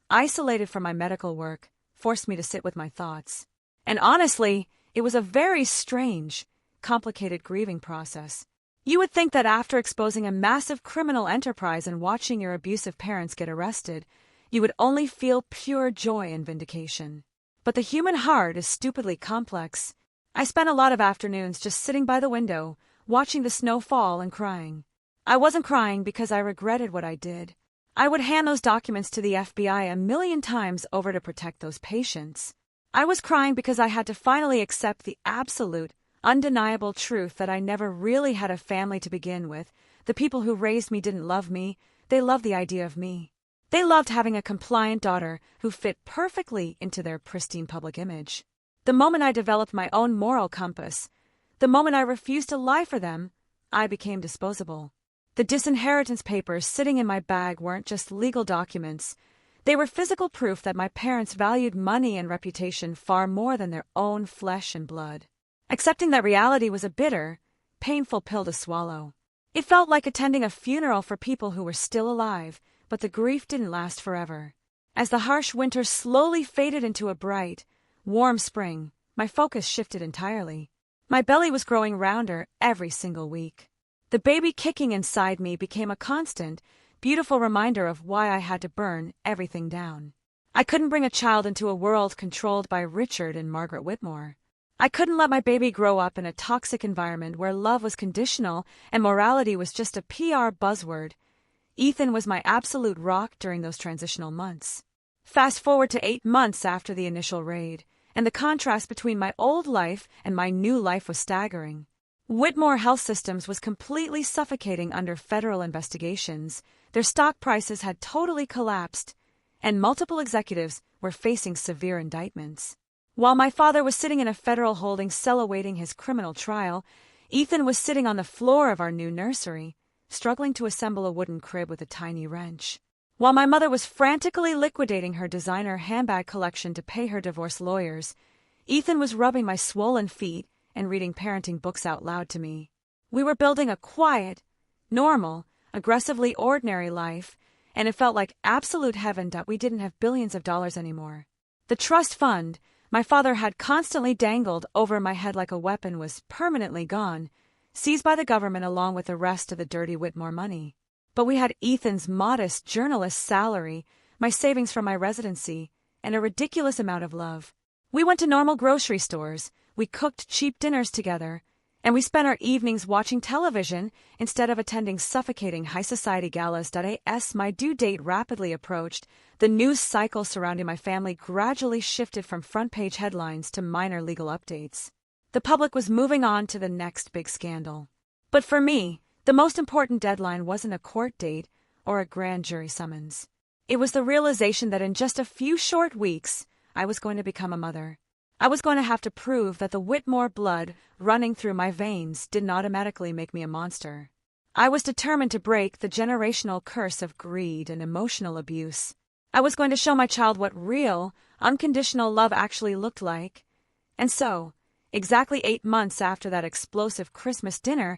isolated from my medical work, forced me to sit with my thoughts. And honestly, it was a very strange, complicated grieving process. You would think that after exposing a massive criminal enterprise and watching your abusive parents get arrested, you would only feel pure joy and vindication. But the human heart is stupidly complex. I spent a lot of afternoons just sitting by the window, watching the snow fall and crying. I wasn't crying because I regretted what I did. I would hand those documents to the FBI 1,000,000 times over to protect those patients. I was crying because I had to finally accept the absolute, undeniable truth that I never really had a family to begin with. The people who raised me didn't love me. They loved the idea of me. They loved having a compliant daughter who fit perfectly into their pristine public image. The moment I developed my own moral compass, the moment I refused to lie for them, I became disposable. The disinheritance papers sitting in my bag weren't just legal documents. They were physical proof that my parents valued money and reputation far more than their own flesh and blood. Accepting that reality was a bitter, painful pill to swallow. It felt like attending a funeral for people who were still alive, but the grief didn't last forever. As the harsh winter slowly faded into a bright, warm spring, my focus shifted entirely. My belly was growing rounder every single week. The baby kicking inside me became a constant, beautiful reminder of why I had to burn everything down. I couldn't bring a child into a world controlled by Richard and Margaret Whitmore. I couldn't let my baby grow up in a toxic environment where love was conditional and morality was just a PR buzzword. Ethan was my absolute rock during those transitional months. Fast forward to 8 months after the initial raid, and the contrast between my old life and my new life was staggering. Whitmore Health Systems was completely suffocating under federal investigations, their stock prices had totally collapsed, and multiple executives were facing severe indictments. While my father was sitting in a federal holding cell awaiting his criminal trial, Ethan was sitting on the floor of our new nursery, struggling to assemble a wooden crib with a tiny wrench. While my mother was frantically liquidating her designer handbag collection to pay her divorce lawyers, Ethan was rubbing my swollen feet and reading parenting books out loud to me. We were building a quiet, normal, aggressively ordinary life, and it felt like absolute heaven that we didn't have billions of dollars anymore. The trust fund my father had constantly dangled over my head like a weapon was permanently gone, seized by the government along with the rest of the dirty Whitmore money. But we had Ethan's modest journalist salary, my savings from my residency, and a ridiculous amount of love. We went to normal grocery stores, we cooked cheap dinners together, and we spent our evenings watching television instead of attending suffocating high society galas. As my due date rapidly approached, the news cycle surrounding my family gradually shifted from front-page headlines to minor legal updates. The public was moving on to the next big scandal. But for me, the most important deadline wasn't a court date or a grand jury summons. It was the realization that in just a few short weeks, I was going to become a mother. I was going to have to prove that the Whitmore blood running through my veins didn't automatically make me a monster. I was determined to break the generational curse of greed and emotional abuse. I was going to show my child what real, unconditional love actually looked like. And so, exactly 8 months after that explosive Christmas dinner,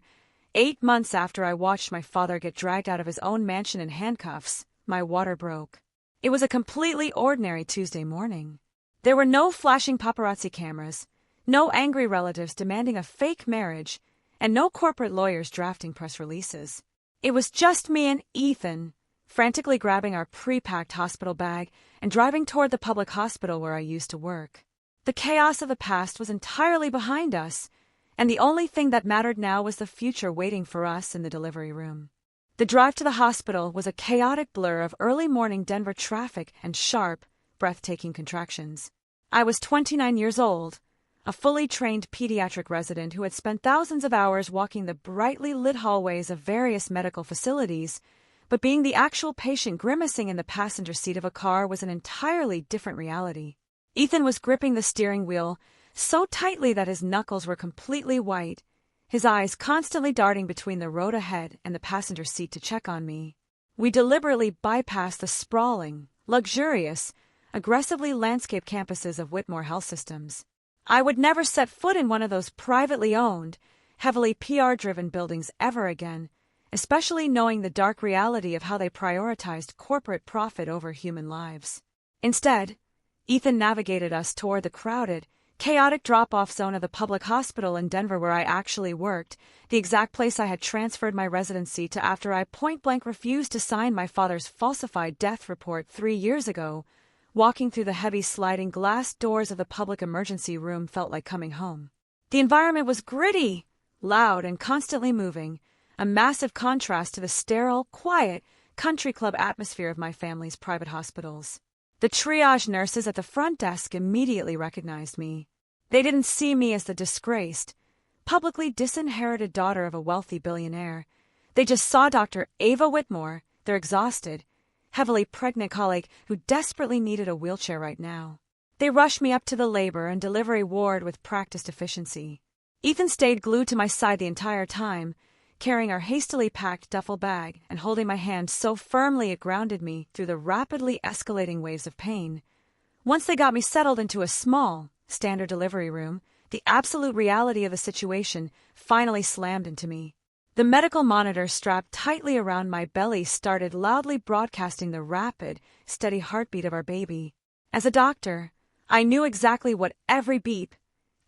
8 months after I watched my father get dragged out of his own mansion in handcuffs, my water broke. It was a completely ordinary Tuesday morning. There were no flashing paparazzi cameras, no angry relatives demanding a fake marriage, and no corporate lawyers drafting press releases. It was just me and Ethan, frantically grabbing our pre-packed hospital bag and driving toward the public hospital where I used to work. The chaos of the past was entirely behind us, and the only thing that mattered now was the future waiting for us in the delivery room. The drive to the hospital was a chaotic blur of early morning Denver traffic and sharp, breathtaking contractions. I was 29 years old, a fully trained pediatric resident who had spent thousands of hours walking the brightly lit hallways of various medical facilities, but being the actual patient grimacing in the passenger seat of a car was an entirely different reality. Ethan was gripping the steering wheel so tightly that his knuckles were completely white, his eyes constantly darting between the road ahead and the passenger seat to check on me. We deliberately bypassed the sprawling, luxurious, aggressively landscaped campuses of Whitmore Health Systems. I would never set foot in one of those privately owned, heavily PR-driven buildings ever again, especially knowing the dark reality of how they prioritized corporate profit over human lives. Instead, Ethan navigated us toward the crowded, chaotic drop-off zone of the public hospital in Denver where I actually worked, the exact place I had transferred my residency to after I point-blank refused to sign my father's falsified death report 3 years ago. Walking through the heavy sliding glass doors of the public emergency room felt like coming home. The environment was gritty, loud, and constantly moving, a massive contrast to the sterile, quiet, country club atmosphere of my family's private hospitals. The triage nurses at the front desk immediately recognized me. They didn't see me as the disgraced, publicly disinherited daughter of a wealthy billionaire. They just saw Dr. Ava Whitmore, their exhausted, heavily pregnant colleague who desperately needed a wheelchair right now. They rushed me up to the labor and delivery ward with practiced efficiency. Ethan stayed glued to my side the entire time, carrying our hastily packed duffel bag and holding my hand so firmly it grounded me through the rapidly escalating waves of pain. Once they got me settled into a small, standard delivery room, the absolute reality of the situation finally slammed into me. The medical monitor strapped tightly around my belly started loudly broadcasting the rapid, steady heartbeat of our baby. As a doctor, I knew exactly what every beep,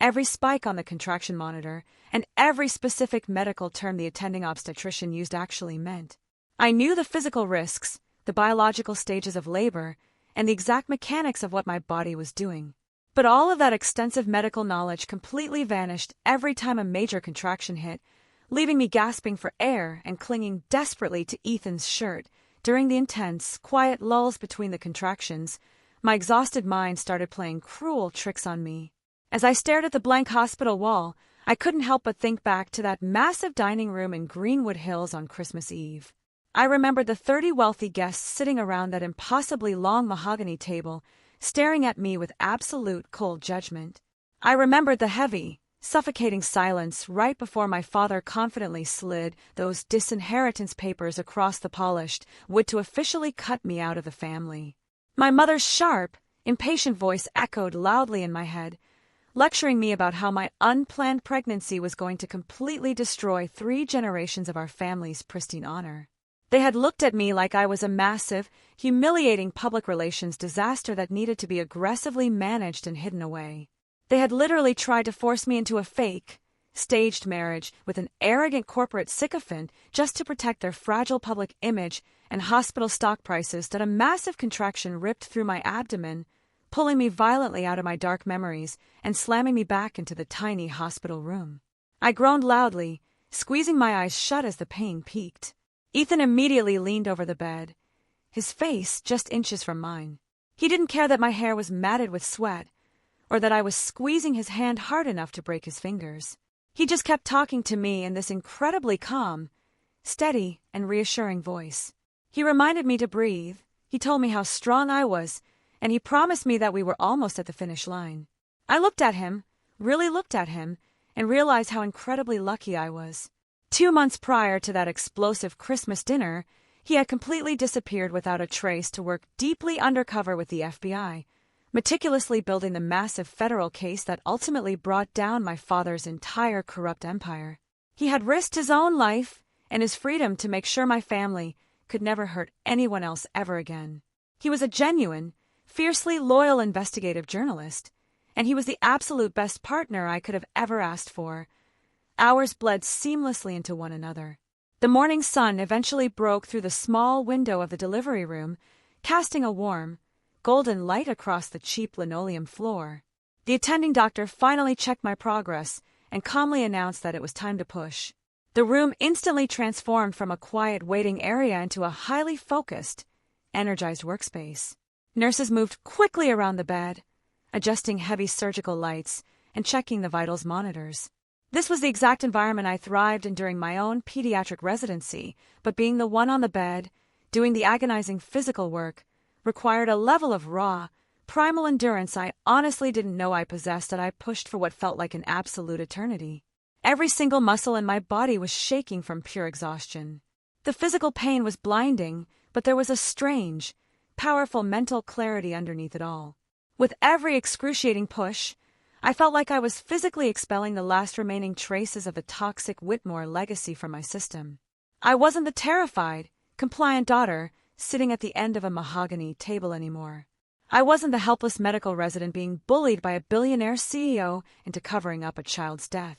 every spike on the contraction monitor, and every specific medical term the attending obstetrician used actually meant. I knew the physical risks, the biological stages of labor, and the exact mechanics of what my body was doing. But all of that extensive medical knowledge completely vanished every time a major contraction hit, leaving me gasping for air and clinging desperately to Ethan's shirt. During the intense, quiet lulls between the contractions, my exhausted mind started playing cruel tricks on me. As I stared at the blank hospital wall, I couldn't help but think back to that massive dining room in Greenwood Hills on Christmas Eve. I remembered the 30 wealthy guests sitting around that impossibly long mahogany table, staring at me with absolute cold judgment. I remembered the heavy, suffocating silence right before my father confidently slid those disinheritance papers across the polished wood to officially cut me out of the family. My mother's sharp, impatient voice echoed loudly in my head, lecturing me about how my unplanned pregnancy was going to completely destroy 3 generations of our family's pristine honor. They had looked at me like I was a massive, humiliating public relations disaster that needed to be aggressively managed and hidden away. They had literally tried to force me into a fake, staged marriage with an arrogant corporate sycophant just to protect their fragile public image and hospital stock prices that a massive contraction ripped through my abdomen, pulling me violently out of my dark memories and slamming me back into the tiny hospital room. I groaned loudly, squeezing my eyes shut as the pain peaked. Ethan immediately leaned over the bed, his face just inches from mine. He didn't care that my hair was matted with sweat, or that I was squeezing his hand hard enough to break his fingers. He just kept talking to me in this incredibly calm, steady, and reassuring voice. He reminded me to breathe, he told me how strong I was, and he promised me that we were almost at the finish line. I looked at him, really looked at him, and realized how incredibly lucky I was. 2 months prior to that explosive Christmas dinner, he had completely disappeared without a trace to work deeply undercover with the FBI, meticulously building the massive federal case that ultimately brought down my father's entire corrupt empire. He had risked his own life and his freedom to make sure my family could never hurt anyone else ever again. He was a genuine, fiercely loyal investigative journalist, and he was the absolute best partner I could have ever asked for. Hours bled seamlessly into one another. The morning sun eventually broke through the small window of the delivery room, casting a warm, golden light across the cheap linoleum floor. The attending doctor finally checked my progress and calmly announced that it was time to push. The room instantly transformed from a quiet waiting area into a highly focused, energized workspace. Nurses moved quickly around the bed, adjusting heavy surgical lights and checking the vitals monitors. This was the exact environment I thrived in during my own pediatric residency, but being the one on the bed, doing the agonizing physical work, required a level of raw, primal endurance I honestly didn't know I possessed that I pushed for what felt like an absolute eternity. Every single muscle in my body was shaking from pure exhaustion. The physical pain was blinding, but there was a strange, powerful mental clarity underneath it all. With every excruciating push, I felt like I was physically expelling the last remaining traces of the toxic Whitmore legacy from my system. I wasn't the terrified, compliant daughter sitting at the end of a mahogany table anymore. I wasn't the helpless medical resident being bullied by a billionaire CEO into covering up a child's death.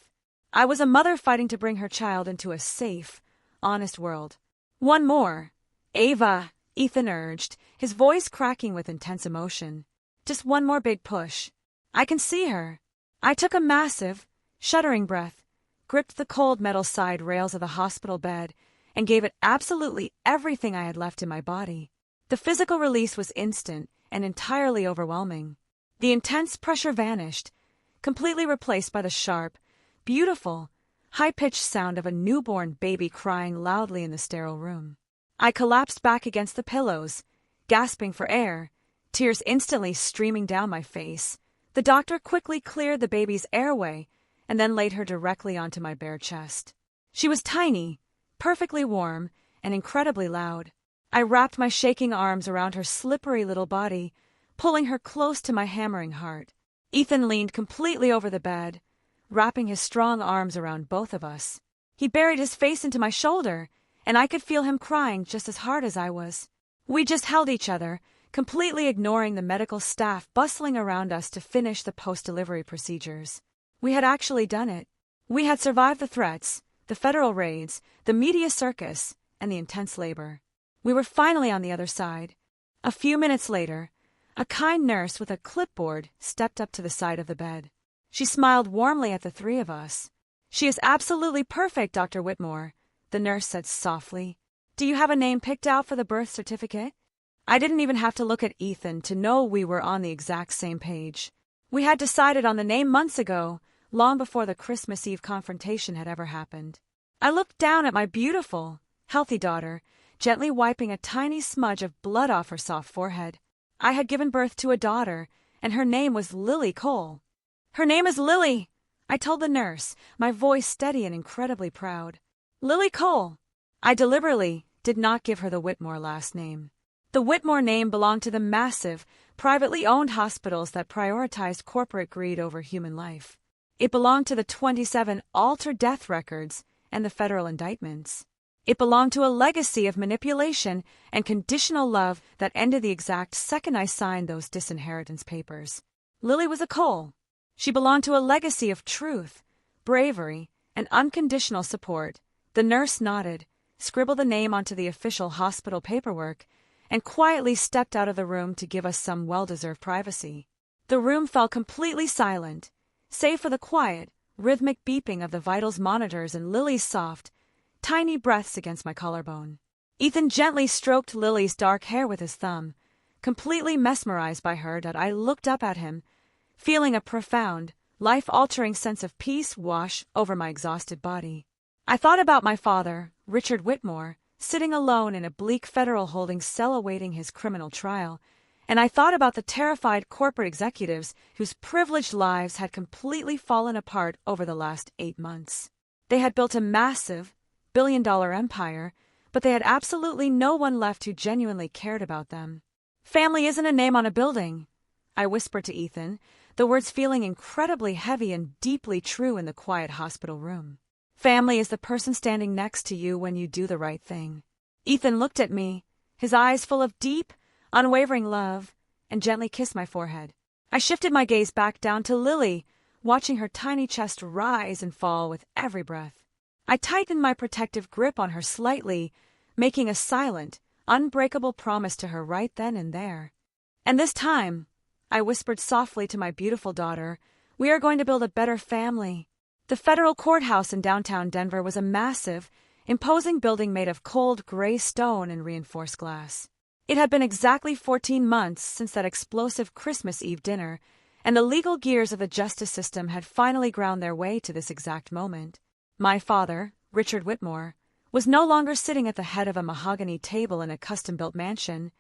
I was a mother fighting to bring her child into a safe, honest world. One more. Ava, Ethan urged, his voice cracking with intense emotion. Just one more big push. I can see her. I took a massive, shuddering breath, gripped the cold metal side rails of the hospital bed, and gave it absolutely everything I had left in my body. The physical release was instant and entirely overwhelming. The intense pressure vanished, completely replaced by the sharp, beautiful, high-pitched sound of a newborn baby crying loudly in the sterile room. I collapsed back against the pillows, gasping for air, tears instantly streaming down my face. The doctor quickly cleared the baby's airway and then laid her directly onto my bare chest. She was tiny, perfectly warm, and incredibly loud. I wrapped my shaking arms around her slippery little body, pulling her close to my hammering heart. Ethan leaned completely over the bed, wrapping his strong arms around both of us. He buried his face into my shoulder, and I could feel him crying just as hard as I was. We just held each other, completely ignoring the medical staff bustling around us to finish the post-delivery procedures. We had actually done it. We had survived the threats, the federal raids, the media circus, and the intense labor. We were finally on the other side. A few minutes later, a kind nurse with a clipboard stepped up to the side of the bed. She smiled warmly at the three of us. "She is absolutely perfect, Dr. Whitmore," the nurse said softly. "Do you have a name picked out for the birth certificate?" I didn't even have to look at Ethan to know we were on the exact same page. We had decided on the name months ago, long before the Christmas Eve confrontation had ever happened. I looked down at my beautiful, healthy daughter, gently wiping a tiny smudge of blood off her soft forehead. I had given birth to a daughter, and her name was Lily Cole. "Her name is Lily," I told the nurse, my voice steady and incredibly proud. "Lily Cole." I deliberately did not give her the Whitmore last name. The Whitmore name belonged to the massive, privately owned hospitals that prioritized corporate greed over human life. It belonged to the 27 altered death records and the federal indictments. It belonged to a legacy of manipulation and conditional love that ended the exact second I signed those disinheritance papers. Lily was a Cole. She belonged to a legacy of truth, bravery, and unconditional support. The nurse nodded, scribbled the name onto the official hospital paperwork, and quietly stepped out of the room to give us some well-deserved privacy. The room fell completely silent, save for the quiet, rhythmic beeping of the vitals monitors and Lily's soft, tiny breaths against my collarbone. Ethan gently stroked Lily's dark hair with his thumb, completely mesmerized by her that I looked up at him, feeling a profound, life-altering sense of peace wash over my exhausted body. I thought about my father, Richard Whitmore, sitting alone in a bleak federal holding cell awaiting his criminal trial, and I thought about the terrified corporate executives whose privileged lives had completely fallen apart over the last 8 months. They had built a massive, billion-dollar empire, but they had absolutely no one left who genuinely cared about them. "Family isn't a name on a building," I whispered to Ethan, the words feeling incredibly heavy and deeply true in the quiet hospital room. "Family is the person standing next to you when you do the right thing." Ethan looked at me, his eyes full of deep, unwavering love, and gently kissed my forehead. I shifted my gaze back down to Lily, watching her tiny chest rise and fall with every breath. I tightened my protective grip on her slightly, making a silent, unbreakable promise to her right then and there. "And this time," I whispered softly to my beautiful daughter, "we are going to build a better family." The federal courthouse in downtown Denver was a massive, imposing building made of cold gray stone and reinforced glass. It had been exactly 14 months since that explosive Christmas Eve dinner, and the legal gears of the justice system had finally ground their way to this exact moment. My father, Richard Whitmore, was no longer sitting at the head of a mahogany table in a custom-built mansion.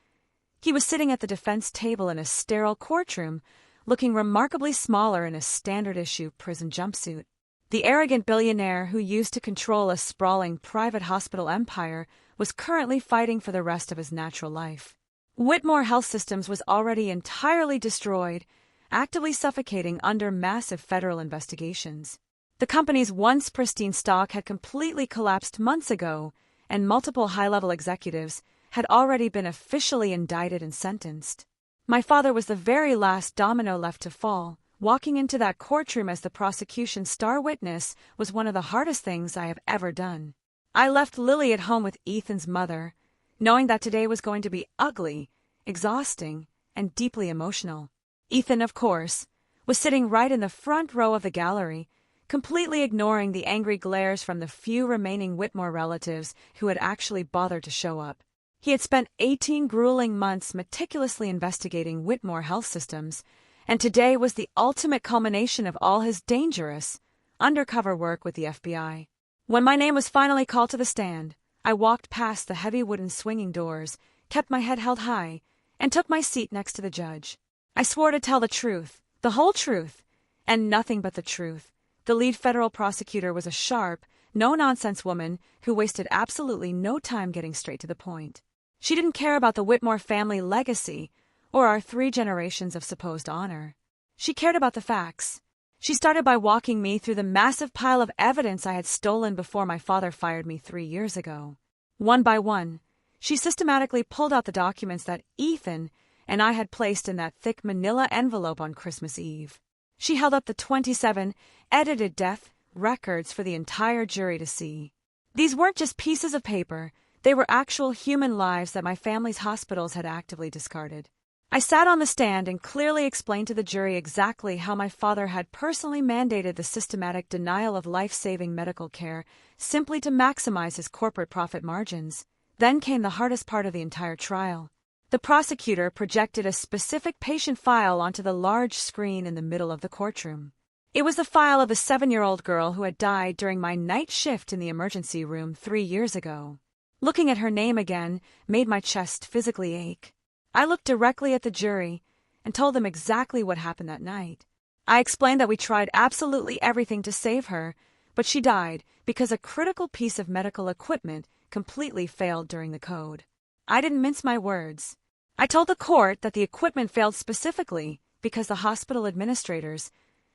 He was sitting at the defense table in a sterile courtroom, looking remarkably smaller in a standard-issue prison jumpsuit. The arrogant billionaire who used to control a sprawling private hospital empire was currently fighting for the rest of his natural life. Whitmore Health Systems was already entirely destroyed, actively suffocating under massive federal investigations. The company's once pristine stock had completely collapsed months ago, and multiple high-level executives had already been officially indicted and sentenced. My father was the very last domino left to fall. Walking into that courtroom as the prosecution's star witness was one of the hardest things I have ever done. I left Lily at home with Ethan's mother, knowing that today was going to be ugly, exhausting, and deeply emotional. Ethan, of course, was sitting right in the front row of the gallery, completely ignoring the angry glares from the few remaining Whitmore relatives who had actually bothered to show up. He had spent 18 grueling months meticulously investigating Whitmore Health Systems, and today was the ultimate culmination of all his dangerous, undercover work with the FBI. When my name was finally called to the stand, I walked past the heavy wooden swinging doors, kept my head held high, and took my seat next to the judge. I swore to tell the truth, the whole truth, and nothing but the truth. The lead federal prosecutor was a sharp, no-nonsense woman who wasted absolutely no time getting straight to the point. She didn't care about the Whitmore family legacy or our 3 generations of supposed honor. She cared about the facts. She started by walking me through the massive pile of evidence I had stolen before my father fired me 3 years ago. One by one, she systematically pulled out the documents that Ethan and I had placed in that thick manila envelope on Christmas Eve. She held up the 27 edited death records for the entire jury to see. These weren't just pieces of paper, they were actual human lives that my family's hospitals had actively discarded. I sat on the stand and clearly explained to the jury exactly how my father had personally mandated the systematic denial of life-saving medical care simply to maximize his corporate profit margins. Then came the hardest part of the entire trial. The prosecutor projected a specific patient file onto the large screen in the middle of the courtroom. It was the file of a 7-year-old girl who had died during my night shift in the emergency room 3 years ago. Looking at her name again made my chest physically ache. I looked directly at the jury and told them exactly what happened that night. I explained that we tried absolutely everything to save her, but she died because a critical piece of medical equipment completely failed during the code. I didn't mince my words. I told the court that the equipment failed specifically because the hospital administrators,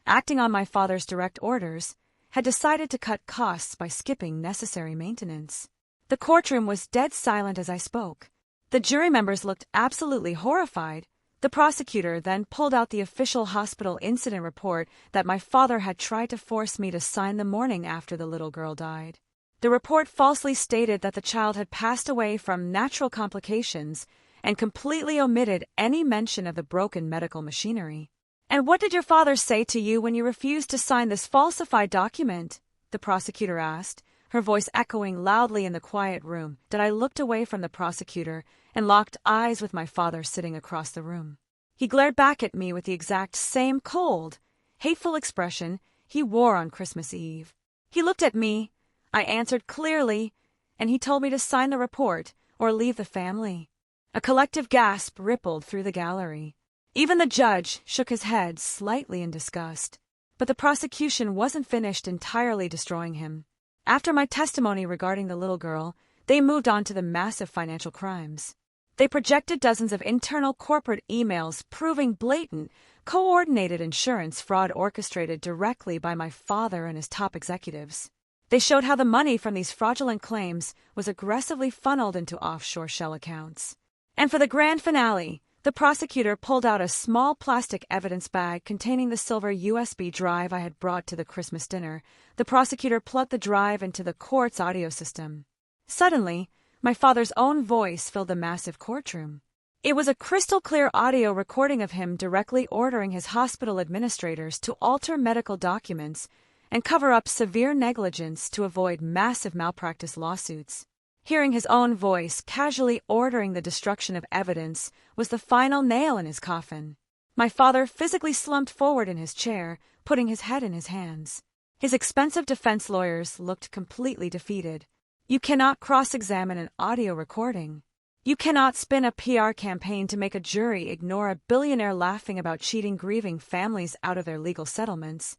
acting on my father's direct orders, had decided to cut costs by skipping necessary maintenance. The courtroom was dead silent as I spoke. The jury members looked absolutely horrified. The prosecutor then pulled out the official hospital incident report that my father had tried to force me to sign the morning after the little girl died. The report falsely stated that the child had passed away from natural complications and completely omitted any mention of the broken medical machinery. "And what did your father say to you when you refused to sign this falsified document?" the prosecutor asked, her voice echoing loudly in the quiet room. That I looked away from the prosecutor and locked eyes with my father sitting across the room. He glared back at me with the exact same cold, hateful expression he wore on Christmas Eve. He looked at me, I answered clearly, and he told me to sign the report or leave the family. A collective gasp rippled through the gallery. Even the judge shook his head slightly in disgust. But the prosecution wasn't finished entirely destroying him. After my testimony regarding the little girl, they moved on to the massive financial crimes. They projected dozens of internal corporate emails proving blatant, coordinated insurance fraud orchestrated directly by my father and his top executives. They showed how the money from these fraudulent claims was aggressively funneled into offshore shell accounts. And for the grand finale, the prosecutor pulled out a small plastic evidence bag containing the silver USB drive I had brought to the Christmas dinner. The prosecutor plugged the drive into the court's audio system. Suddenly, my father's own voice filled the massive courtroom. It was a crystal-clear audio recording of him directly ordering his hospital administrators to alter medical documents and cover up severe negligence to avoid massive malpractice lawsuits. Hearing his own voice casually ordering the destruction of evidence was the final nail in his coffin. My father physically slumped forward in his chair, putting his head in his hands. His expensive defense lawyers looked completely defeated. You cannot cross-examine an audio recording. You cannot spin a PR campaign to make a jury ignore a billionaire laughing about cheating grieving families out of their legal settlements.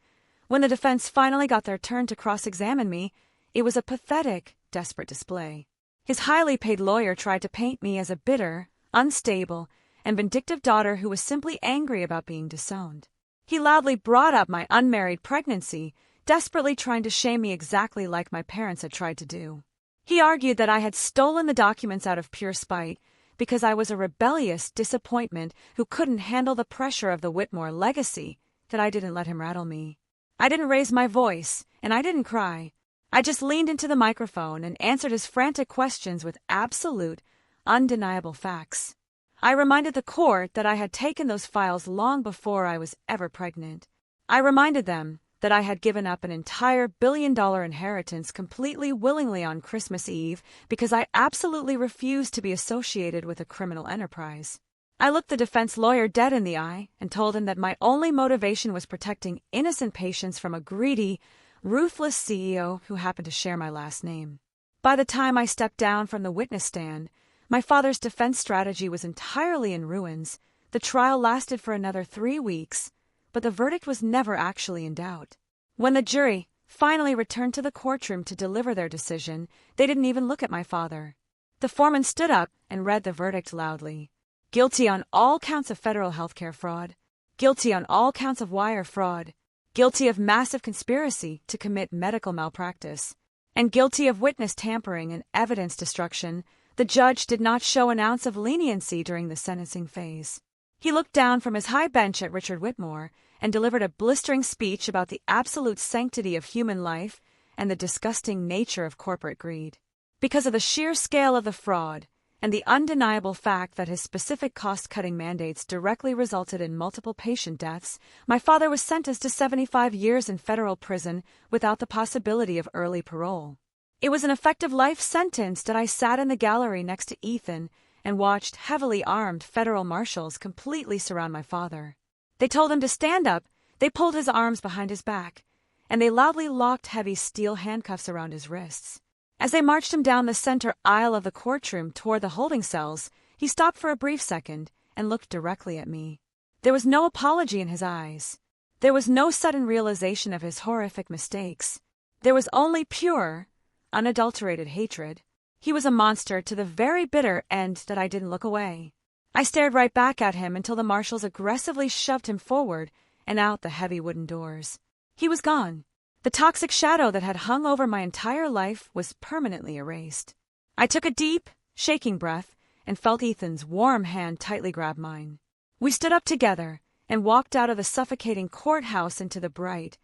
When the defense finally got their turn to cross-examine me, it was a pathetic, desperate display. His highly paid lawyer tried to paint me as a bitter, unstable, and vindictive daughter who was simply angry about being disowned. He loudly brought up my unmarried pregnancy, desperately trying to shame me exactly like my parents had tried to do. He argued that I had stolen the documents out of pure spite because I was a rebellious disappointment who couldn't handle the pressure of the Whitmore legacy, that I didn't let him rattle me. I didn't raise my voice, and I didn't cry. I just leaned into the microphone and answered his frantic questions with absolute, undeniable facts. I reminded the court that I had taken those files long before I was ever pregnant. I reminded them that I had given up an entire billion-dollar inheritance completely willingly on Christmas Eve because I absolutely refused to be associated with a criminal enterprise. I looked the defense lawyer dead in the eye and told him that my only motivation was protecting innocent patients from a greedy, ruthless CEO who happened to share my last name. By the time I stepped down from the witness stand, my father's defense strategy was entirely in ruins. The trial lasted for another 3 weeks, but the verdict was never actually in doubt. When the jury finally returned to the courtroom to deliver their decision, they didn't even look at my father. The foreman stood up and read the verdict loudly. Guilty on all counts of federal healthcare fraud. Guilty on all counts of wire fraud. Guilty of massive conspiracy to commit medical malpractice. And guilty of witness tampering and evidence destruction. The judge did not show an ounce of leniency during the sentencing phase. He looked down from his high bench at Richard Whitmore and delivered a blistering speech about the absolute sanctity of human life and the disgusting nature of corporate greed. Because of the sheer scale of the fraud and the undeniable fact that his specific cost-cutting mandates directly resulted in multiple patient deaths, my father was sentenced to 75 years in federal prison without the possibility of early parole. It was an effective life sentence that I sat in the gallery next to Ethan and watched heavily armed federal marshals completely surround my father. They told him to stand up, they pulled his arms behind his back, and they loudly locked heavy steel handcuffs around his wrists. As they marched him down the center aisle of the courtroom toward the holding cells, he stopped for a brief second and looked directly at me. There was no apology in his eyes. There was no sudden realization of his horrific mistakes. There was only pure, unadulterated hatred. He was a monster to the very bitter end that I didn't look away. I stared right back at him until the marshals aggressively shoved him forward and out the heavy wooden doors. He was gone. The toxic shadow that had hung over my entire life was permanently erased. I took a deep, shaking breath and felt Ethan's warm hand tightly grab mine. We stood up together and walked out of the suffocating courthouse into the bright,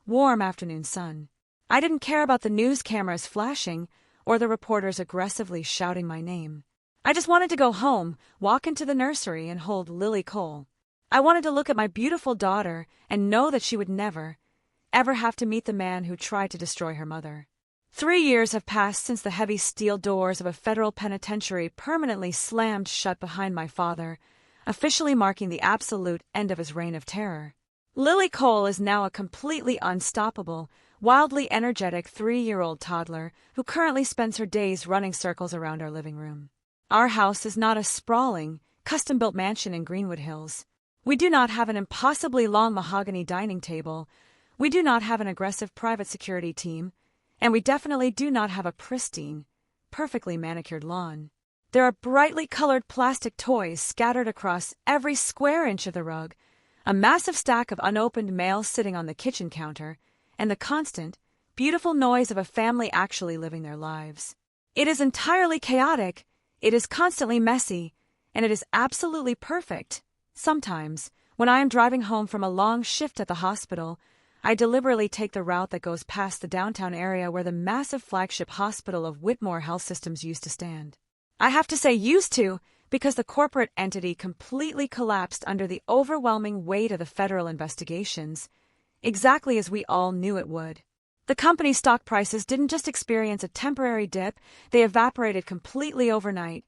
warm afternoon sun. I didn't care about the news cameras flashing or the reporters aggressively shouting my name. I just wanted to go home, walk into the nursery, and hold Lily Cole. I wanted to look at my beautiful daughter and know that she would never, ever have to meet the man who tried to destroy her mother. 3 years have passed since the heavy steel doors of a federal penitentiary permanently slammed shut behind my father, officially marking the absolute end of his reign of terror. Lily Cole is now a completely unstoppable, wildly energetic 3-year-old toddler who currently spends her days running circles around our living room. Our house is not a sprawling, custom-built mansion in Greenwood Hills. We do not have an impossibly long mahogany dining table. We do not have an aggressive private security team. And we definitely do not have a pristine, perfectly manicured lawn. There are brightly colored plastic toys scattered across every square inch of the rug, a massive stack of unopened mail sitting on the kitchen counter, and the constant, beautiful noise of a family actually living their lives. It is entirely chaotic, it is constantly messy, and it is absolutely perfect. Sometimes, when I am driving home from a long shift at the hospital, I deliberately take the route that goes past the downtown area where the massive flagship hospital of Whitmore Health Systems used to stand. I have to say used to, because the corporate entity completely collapsed under the overwhelming weight of the federal investigations, exactly as we all knew it would. The company's stock prices didn't just experience a temporary dip, they evaporated completely overnight,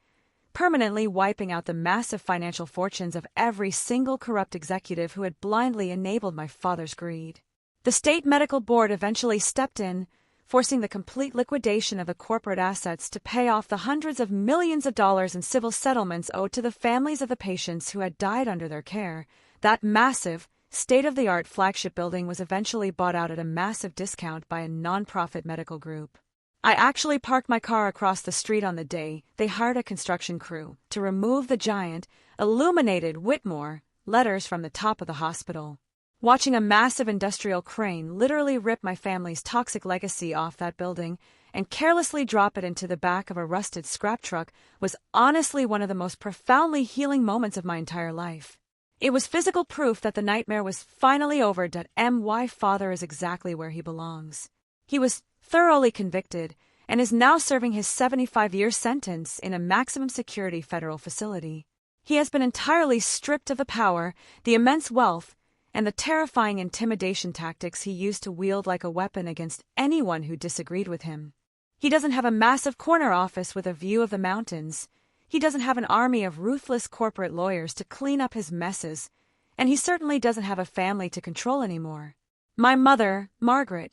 permanently wiping out the massive financial fortunes of every single corrupt executive who had blindly enabled my father's greed. The state medical board eventually stepped in, forcing the complete liquidation of the corporate assets to pay off the hundreds of millions of dollars in civil settlements owed to the families of the patients who had died under their care. That massive, state-of-the-art flagship building was eventually bought out at a massive discount by a non-profit medical group. I actually parked my car across the street on the day they hired a construction crew to remove the giant, illuminated Whitmore letters from the top of the hospital. Watching a massive industrial crane literally rip my family's toxic legacy off that building and carelessly drop it into the back of a rusted scrap truck was honestly one of the most profoundly healing moments of my entire life. It was physical proof that the nightmare was finally over, that my father is exactly where he belongs. He was thoroughly convicted and is now serving his 75-year sentence in a maximum security federal facility. He has been entirely stripped of the power, the immense wealth, and the terrifying intimidation tactics he used to wield like a weapon against anyone who disagreed with him. He doesn't have a massive corner office with a view of the mountains. He doesn't have an army of ruthless corporate lawyers to clean up his messes, and he certainly doesn't have a family to control anymore. My mother, Margaret,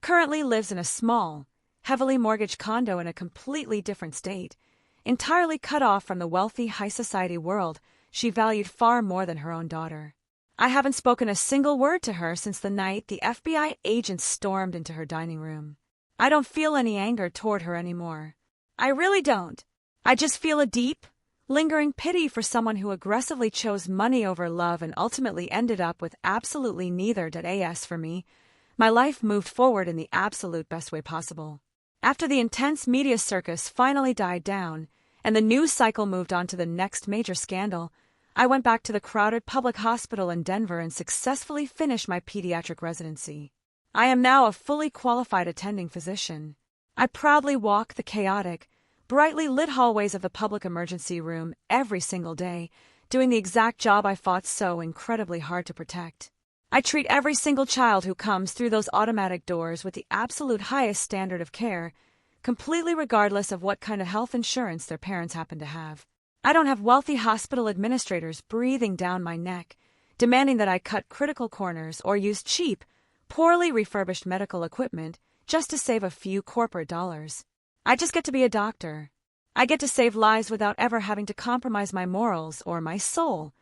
currently lives in a small, heavily mortgaged condo in a completely different state, entirely cut off from the wealthy high society world she valued far more than her own daughter. I haven't spoken a single word to her since the night the FBI agent stormed into her dining room. I don't feel any anger toward her anymore. I really don't. I just feel a deep, lingering pity for someone who aggressively chose money over love and ultimately ended up with absolutely neither. As for me, my life moved forward in the absolute best way possible. After the intense media circus finally died down, and the news cycle moved on to the next major scandal, I went back to the crowded public hospital in Denver and successfully finished my pediatric residency. I am now a fully qualified attending physician. I proudly walk the chaotic, brightly lit hallways of the public emergency room every single day, doing the exact job I fought so incredibly hard to protect. I treat every single child who comes through those automatic doors with the absolute highest standard of care, completely regardless of what kind of health insurance their parents happen to have. I don't have wealthy hospital administrators breathing down my neck, demanding that I cut critical corners or use cheap, poorly refurbished medical equipment just to save a few corporate dollars. I just get to be a doctor. I get to save lives without ever having to compromise my morals or my soul.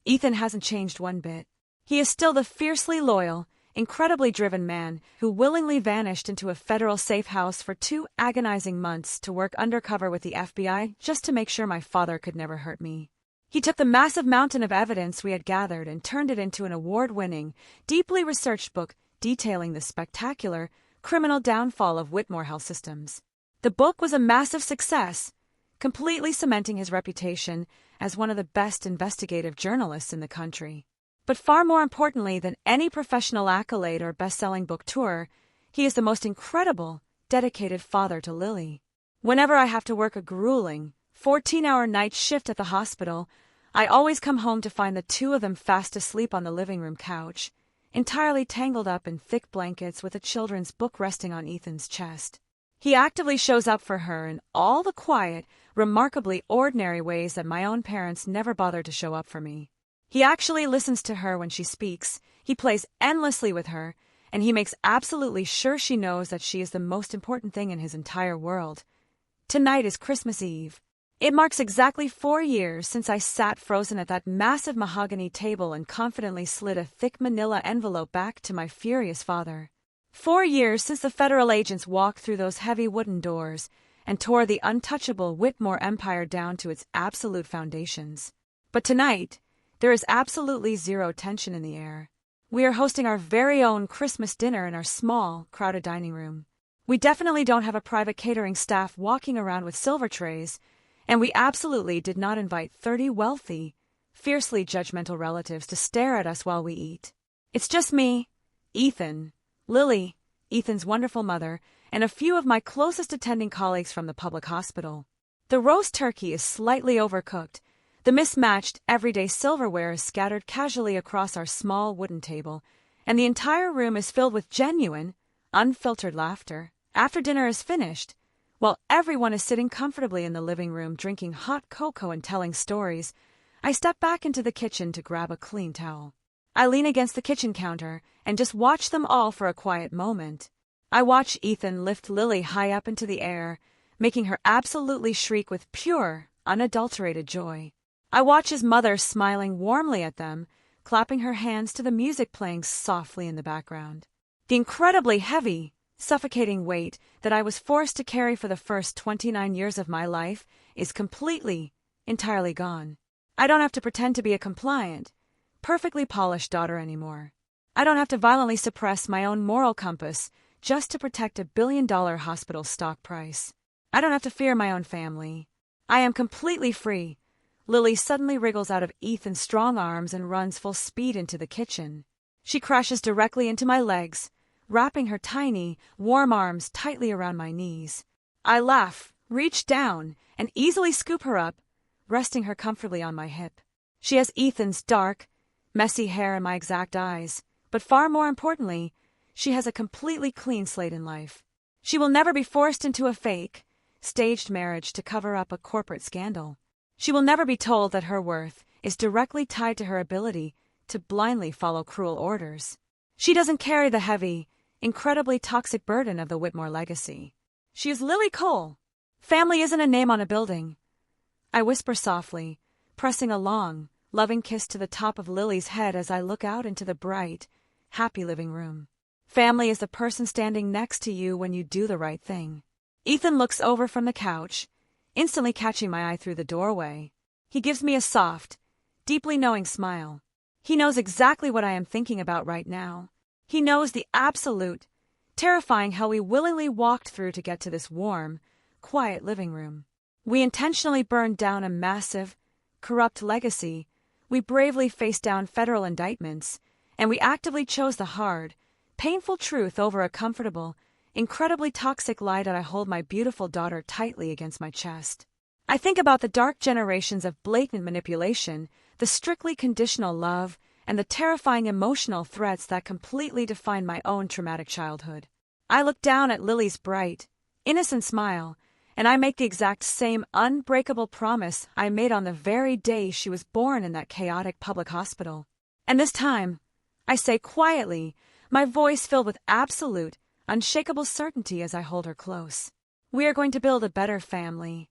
Ethan hasn't changed one bit. He is still the fiercely loyal, incredibly driven man who willingly vanished into a federal safe house for 2 agonizing months to work undercover with the FBI just to make sure my father could never hurt me. He took the massive mountain of evidence we had gathered and turned it into an award-winning, deeply researched book detailing the spectacular, criminal downfall of Whitmore health systems. The book was a massive success, completely cementing his reputation as one of the best investigative journalists in the country. But far more importantly than any professional accolade or best-selling book tour, he is the most incredible, dedicated father to Lily. Whenever I have to work a grueling, 14-hour night shift at the hospital, I always come home to find the 2 of them fast asleep on the living room couch, entirely tangled up in thick blankets with a children's book resting on Ethan's chest. He actively shows up for her in all the quiet, remarkably ordinary ways that my own parents never bothered to show up for me. He actually listens to her when she speaks, he plays endlessly with her, and he makes absolutely sure she knows that she is the most important thing in his entire world. Tonight is Christmas Eve. It marks exactly 4 years since I sat frozen at that massive mahogany table and confidently slid a thick manila envelope back to my furious father. 4 years since the federal agents walked through those heavy wooden doors and tore the untouchable Whitmore empire down to its absolute foundations. But tonight, there is absolutely zero tension in the air. We are hosting our very own Christmas dinner in our small, crowded dining room. We definitely don't have a private catering staff walking around with silver trays, and we absolutely did not invite 30 wealthy, fiercely judgmental relatives to stare at us while we eat. It's just me, Ethan, Lily, Ethan's wonderful mother, and a few of my closest attending colleagues from the public hospital. The roast turkey is slightly overcooked. The mismatched, everyday silverware is scattered casually across our small wooden table, and the entire room is filled with genuine, unfiltered laughter. After dinner is finished, while everyone is sitting comfortably in the living room drinking hot cocoa and telling stories, I step back into the kitchen to grab a clean towel. I lean against the kitchen counter and just watch them all for a quiet moment. I watch Ethan lift Lily high up into the air, making her absolutely shriek with pure, unadulterated joy. I watch his mother smiling warmly at them, clapping her hands to the music playing softly in the background. The incredibly heavy, suffocating weight that I was forced to carry for the first 29 years of my life is completely, entirely gone. I don't have to pretend to be a compliant, perfectly polished daughter anymore. I don't have to violently suppress my own moral compass just to protect a billion-dollar hospital stock price. I don't have to fear my own family. I am completely free. Lily suddenly wriggles out of Ethan's strong arms and runs full speed into the kitchen. She crashes directly into my legs, wrapping her tiny, warm arms tightly around my knees. I laugh, reach down, and easily scoop her up, resting her comfortably on my hip. She has Ethan's dark, messy hair and my exact eyes, but far more importantly, she has a completely clean slate in life. She will never be forced into a fake, staged marriage to cover up a corporate scandal. She will never be told that her worth is directly tied to her ability to blindly follow cruel orders. She doesn't carry the heavy, incredibly toxic burden of the Whitmore legacy. She is Lily Cole. Family isn't a name on a building. I whisper softly, pressing a long, loving kiss to the top of Lily's head as I look out into the bright, happy living room. Family is the person standing next to you when you do the right thing. Ethan looks over from the couch, instantly catching my eye through the doorway. He gives me a soft, deeply knowing smile. He knows exactly what I am thinking about right now. He knows the absolute, terrifying hell we willingly walked through to get to this warm, quiet living room. We intentionally burned down a massive, corrupt legacy. We bravely faced down federal indictments, and we actively chose the hard, painful truth over a comfortable, incredibly toxic lie that I hold my beautiful daughter tightly against my chest. I think about the dark generations of blatant manipulation, the strictly conditional love, and the terrifying emotional threats that completely defined my own traumatic childhood. I look down at Lily's bright, innocent smile, and I make the exact same unbreakable promise I made on the very day she was born in that chaotic public hospital. And this time, I say quietly, my voice filled with absolute, unshakable certainty as I hold her close. We are going to build a better family,